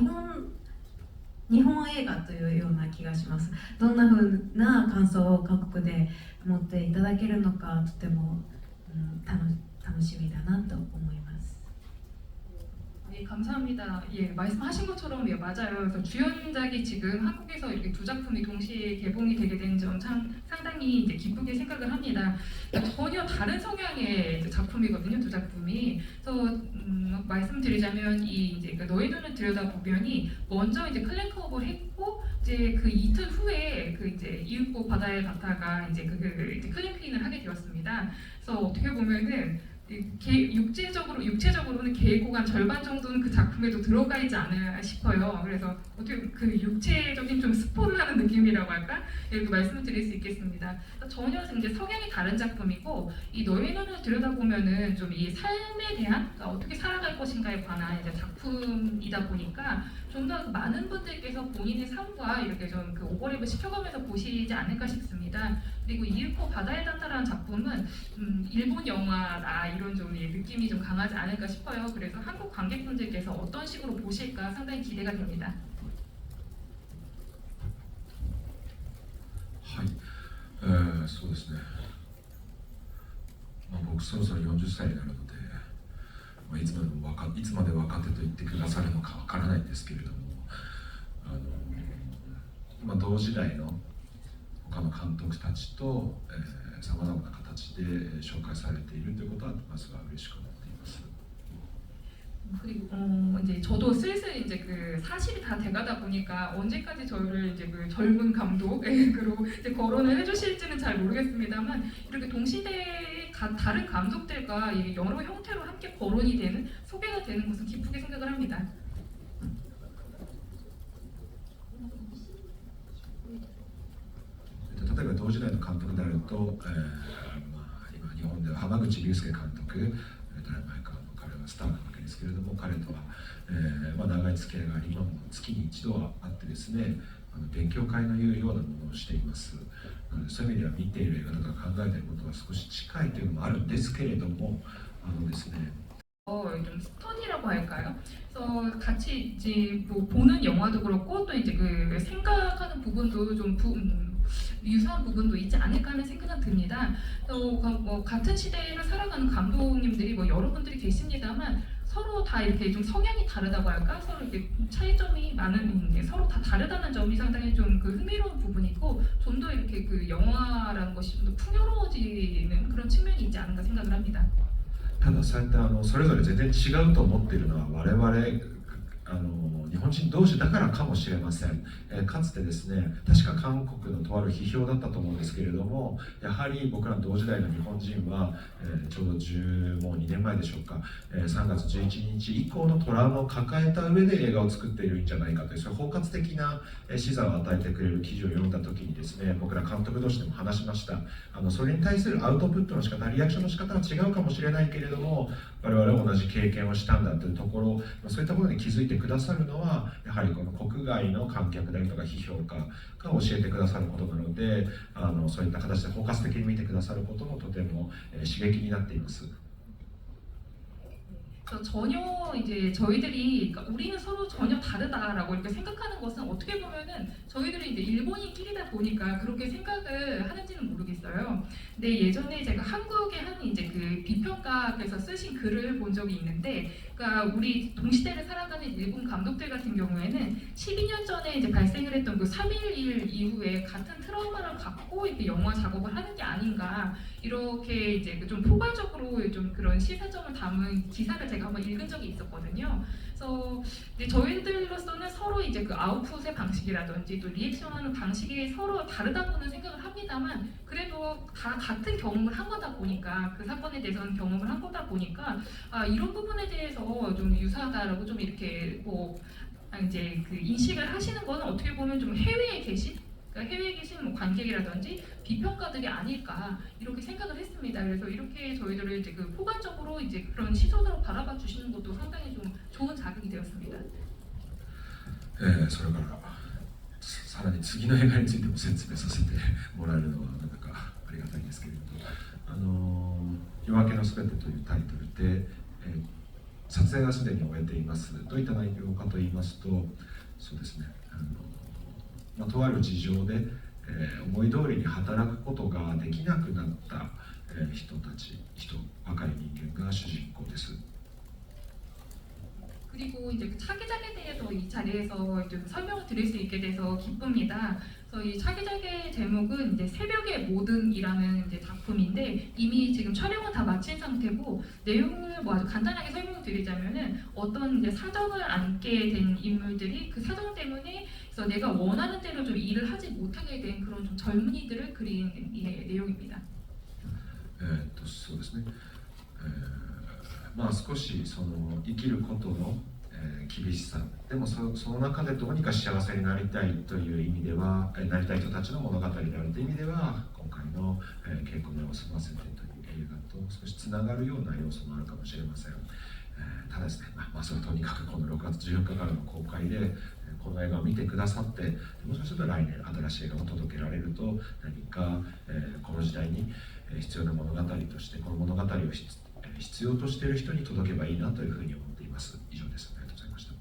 日本映画というような気がします。どんな風な感想を各国で持っていただけるのか、とても、楽しみだなと思います。 네, 감사합니다. 예, 말씀하신 것처럼 예, 맞아요. 그래서 주연작이 지금 한국에서 이렇게 두 작품이 동시에 개봉이 되게 된 점 상당히 이제 기쁘게 생각을 합니다. 그러니까 전혀 다른 성향의 이제 작품이거든요, 두 작품이. 그래서 말씀드리자면 이제 그 너의 눈을 들여다보면이 먼저 이제 클랭크업을 했고 이제 그 이틀 후에 그 이제 이윽고 바다에 닿다가 이제 이제 클랭크인을 하게 되었습니다. 그래서 어떻게 보면은 육체적으로는 계획고 한 절반 정도는 그 작품에도 들어가 있지 않나 싶어요. 그래서 어떻게 그 육체적인 좀 스포를 하는 느낌이라고 할까? 이렇게 말씀을 드릴 수 있겠습니다. 전혀 이제 성향이 다른 작품이고, 이 너의 눈을 들여다보면은 좀 이 삶에 대한, 그러니까 어떻게 살아갈 것인가에 관한 이제 작품이다 보니까 좀 더 많은 분들께서 본인의 삶과 이렇게 좀 그 오버랩을 시켜가면서 보시지 않을까 싶습니다. 그리고 이윽고 바다에 닿다라는 작품은 일본 영화나 이런 좀 느낌이 좀 강하지 않을까 싶어요. 그래서 한국 관객분들께서 어떤 식으로 보실까 상당히 기대가 됩니다. はい、そうですね、僕そろそろ40歳になるので、いつまで若手と言ってくださるのかわからないんですけれども、同時代の他の監督たちとさまざまな形で紹介されているということはまずは嬉しく思っています。 그리고 이제 저도 슬슬 이제 그 사실이 다 돼가다 보니까 언제까지 저를 이제 그 젊은 감독으로 이제 거론을 해주실지는 잘 모르겠습니다만, 이렇게 동시대의 다른 감독들과 여러 형태로 함께 거론이 되는, 소개가 되는 것은 기쁘게 생각을 합니다. 例えば同時代の監督であると、今日本では濱口竜介監督、ドラマイカーの彼はスターなわけですけれども、彼とは、長い付き合いがあり、今も月に一度はあってですね、勉強会のいうようなものをしています。なのでそういう意味では見ている映画とか考えていることは少し近いというのもあるんですけれども、ですね、 좀 스터디라고 할까요? 그래서 같이 이제 뭐 보는 영화도 그렇고 또 이제 그 생각하는 부분도 좀 유사한 부분도 있지 않을까 하는 생각은 듭니다. 또 뭐 같은 시대를 살아가는 감독님들이 뭐 여러분들이 계십니다만, 서로 다 이렇게 좀 성향이 다르다고 할까? 서로 이렇게 차이점이 많은, 서로 다 다르다는 점이 상당히 좀 그 흥미로운 부분이고, 좀 더 이렇게 그 영화라는 것이 좀 더 풍요로워지는 그런 측면이 있지 않은가 생각을 합니다. ただそうやってそれぞれ全然違うと思っているのは我々日本人同士だからかもしれません。かつてですね、確か韓国のとある批評だったと思うんですけれども、やはり僕ら同時代の日本人は、ちょうどもう2年前でしょうか、3月11日以降のトラウマを抱えた上で映画を作っているんじゃないかという、そういう包括的な視座を与えてくれる記事を読んだ時にですね、僕ら監督同士でも話しました。それに対するアウトプットの仕方、リアクションの仕方は違うかもしれないけれども、我々は同じ経験をしたんだというところ、そういったことに気づいてくださるのはやはりこの国外の観客であるとか批評家が教えてくださることなので、そういった形で包括的に見てくださることもとても刺激になっています。 전혀 이제 저희들이, 그러니까 우리는 서로 전혀 다르다라고 이렇게 생각하는 것은 어떻게 보면은 저희들이 이제 일본인끼리다 보니까 그렇게 생각을 하는지는 모르겠어요. 근데 예전에 제가 한국의 한 이제 그 비평가께서 쓰신 글을 본 적이 있는데, 그러니까 우리 동시대를 살아가는 일본 감독들 같은 경우에는 12년 전에 이제 발생을 했던 그 3.11 이후에 같은 트라우마를 갖고 이렇게 영화 작업을 하는 게 아닌가, 이렇게 이제 좀 포괄적으로 좀 그런 시사점을 담은 기사를 제가 제가 한번 읽은 적이 있었거든요. 그래서 근데 저희들로서는 서로 이제 그 아웃풋의 방식이라든지 또 리액션하는 방식이 서로 다르다고는 생각을 합니다만 그래도 다 같은 경험을 한 거다 보니까 그 사건에 대해서는 경험을 한 거다 보니까 이런 부분에 대해서 좀 유사하다라고 좀 이렇게 뭐 이제 그 인식을 하시는 거는 어떻게 보면 좀 해외에 계신 그러니까 해외에 계신 뭐 관객이라든지 비평가들이 아닐까 이렇게 생각을 했습니다. 그래서 이렇게 저희들을 이제 그 포괄적으로 이제 그런 시선으로 바라봐 주시는 것도 상당히 좀 좋은 자극이 되었습니다. それからさらに次の映画についても説明させてもらえるのはなんだかありがたいんですけれど、夜明けのすべてというタイトルで、撮影がすでに終えています。どういった内容かと言いますと、そうですね、とある事情で、思い通りに働くことができなくなった、若い人間が主人公です。 그리고 이제 그 차기작에 대해서 이 자리에서 좀 설명을 드릴 수 있게 돼서 기쁩니다. 그래서 이 차기작의 제목은 이제 새벽의 모든이라는 이제 작품인데 이미 지금 촬영은 다 마친 상태고 내용을 뭐 아주 간단하게 설명을 드리자면은 어떤 이제 사정을 안게 된 인물들이 그 사정 때문에 그래서 내가 원하는 대로 좀 일을 하지 못하게 된 그런 좀 젊은이들을 그린 내용입니다. そうですね。少しその生きることの、厳しさでもその中でどうにか幸せになりたいという意味では、なりたい人たちの物語であるという意味では今回の「稽古目を澄ませて」という映画と少しつながるような要素もあるかもしれません。ただですね、それとにかくこの6月14日からの公開でこの映画を見てくださってもしかすると来年新しい映画を届けられると何か、この時代に必要な物語としてこの物語を必要としている人に届けばいいなというふうに思っています。以上です。ありがとうございました。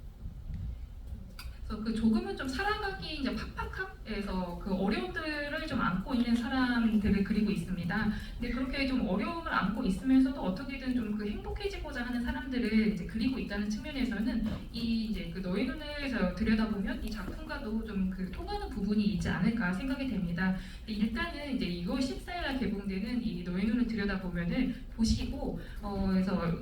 그래서 그 조금은 좀 살아가기 이제 팍팍함에서 그 어려움들을 좀 안고 있는 사람들을 그리고 있습니다. 근데 그렇게 좀 어려움을 안고 있으면서도 어떻게든 좀 그 행복해지고자 하는 사람들을 이제 그리고 있다는 측면에서는 이 이제 그 너의 눈을 들여다보면 이 작품과도 좀 그 통하는 부분이 있지 않을까 생각이 됩니다. 일단은 이제 2월 14일날 개봉되는 이 너의 눈을 들여다보면은 보시고 그래서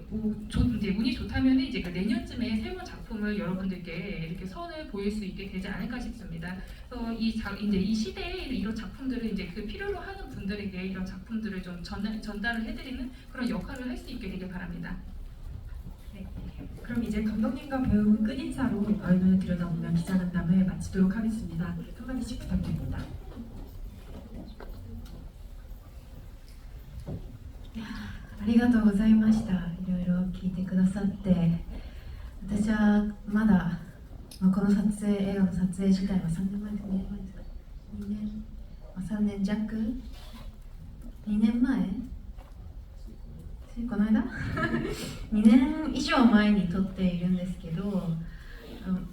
이제 운이 좋다면은 이제 그 내년쯤에 새로운 작품을 여러분들께 이렇게 선을 보일 수 있게 되지 않을까 싶습니다. 그래서 이제 이 시대에 이런 작품들을 이제 그 필요로 하는 분들에게 이런 작품들을 좀 전달을 해드리는 그런 역할을 할 수 있게 되길 바랍니다. 네, 그럼 이제 감독님과 배우 끝인사로 너의 눈을 들여다보면 기자간담을 마치도록 하겠습니다. 한마디씩 부탁드립니다. ありがとうございました。いろいろ聞いてくださって、私はまだ、この映画の撮影自体は3年前ですか、2年、3年弱、2年前、この間2年以上前に撮っているんですけど、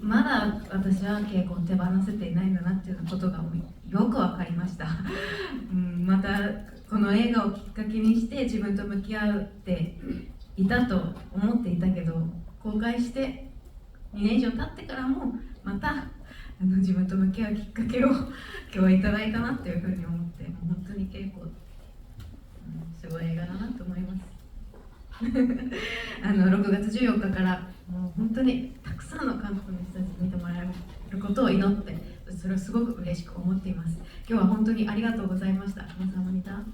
まだ私は稽古を手放せていないんだなっていうことがよく分かりました。またこの映画をきっかけにして自分と向き合っていたと思っていたけど、公開して2年以上経ってからもまた自分と向き合うきっかけを今日いただいたなというふうに思って、もう本当に稽古、すごい映画だなと思います。6月14日からもう本当にたくさんの韓国の人たちに見てもらえることを祈って、それをすごく嬉しく思っています。今日は本当にありがとうございました。감사합니다。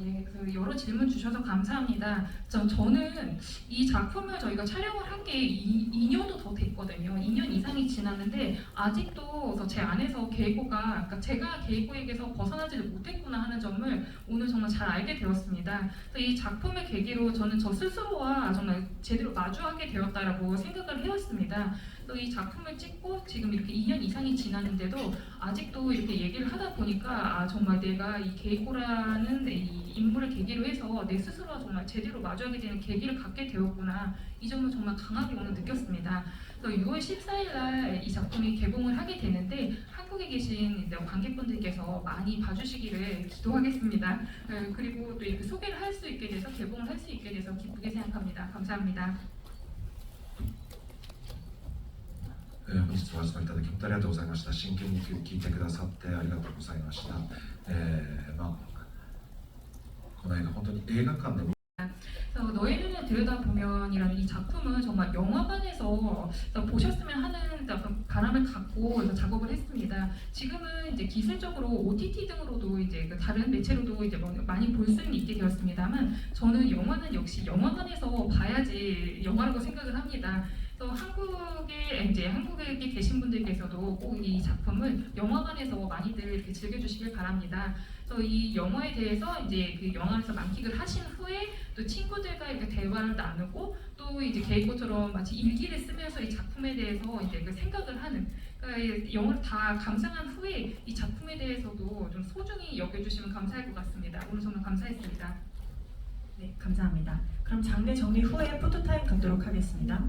예, 그 여러 질문 주셔서 감사합니다. 저는 이 작품을 저희가 촬영을 한 게 2년도 더 됐거든요. 2년 이상이 지났는데 아직도 제 안에서 계고가, 그러니까 제가 계고에게서 벗어나지를 못했구나 하는 점을 오늘 정말 잘 알게 되었습니다. 이 작품을 계기로 저는 저 스스로와 정말 제대로 마주하게 되었다라고 생각을 해왔습니다. 또 이 작품을 찍고 지금 이렇게 2년 이상이 지났는데도 아직도 이렇게 얘기를 하다 보니까 정말 내가 이 계고라는 이 인물을 계기로 해서 내 스스로와 정말 제대로 마주하게 되는 계기를 갖게 되었구나, 이 점을 정말 강하게 오늘 느꼈습니다. 그래서 6월 14일 날 이 작품이 개봉을 하게 되는데 한국에 계신 관객분들께서 많이 봐주시기를 기도하겠습니다. 그리고 또 이렇게 소개를 할 수 있게 돼서, 개봉을 할 수 있게 돼서 기쁘게 생각합니다. 감사합니다. 本日お集まりいただき本当にありがとうございました。真剣に聞いてくださってありがとうございました。この映画本当に映画館で 그래서 너의 눈을 들여다보면이라는 이 작품은 정말 영화관에서 보셨으면 하는 약간 바람을 갖고 그래서 작업을 했습니다. 지금은 이제 기술적으로 OTT 등으로도 이제 그 다른 매체로도 이제 많이 볼 수는 있게 되었습니다만 저는 영화는 역시 영화관에서 봐야지 영화라고 생각을 합니다. 그래서 한국에 계신 분들께서도 꼭 이 작품을 영화관에서 많이들 이렇게 즐겨주시길 바랍니다. 그래서 이 영화에 대해서 이제 그 영화에서 만끽을 하신 후에 또 친구들과 이렇게 대화를 나누고 또 이제 게이코처럼 마치 일기를 쓰면서 이 작품에 대해서 이제 그 생각을 하는 그러니까 영화를 다 감상한 후에 이 작품에 대해서도 좀 소중히 여겨주시면 감사할 것 같습니다. 오늘 정말 감사했습니다. 네, 감사합니다. 그럼 장례 정리 후에 포토타임 갖도록 하겠습니다.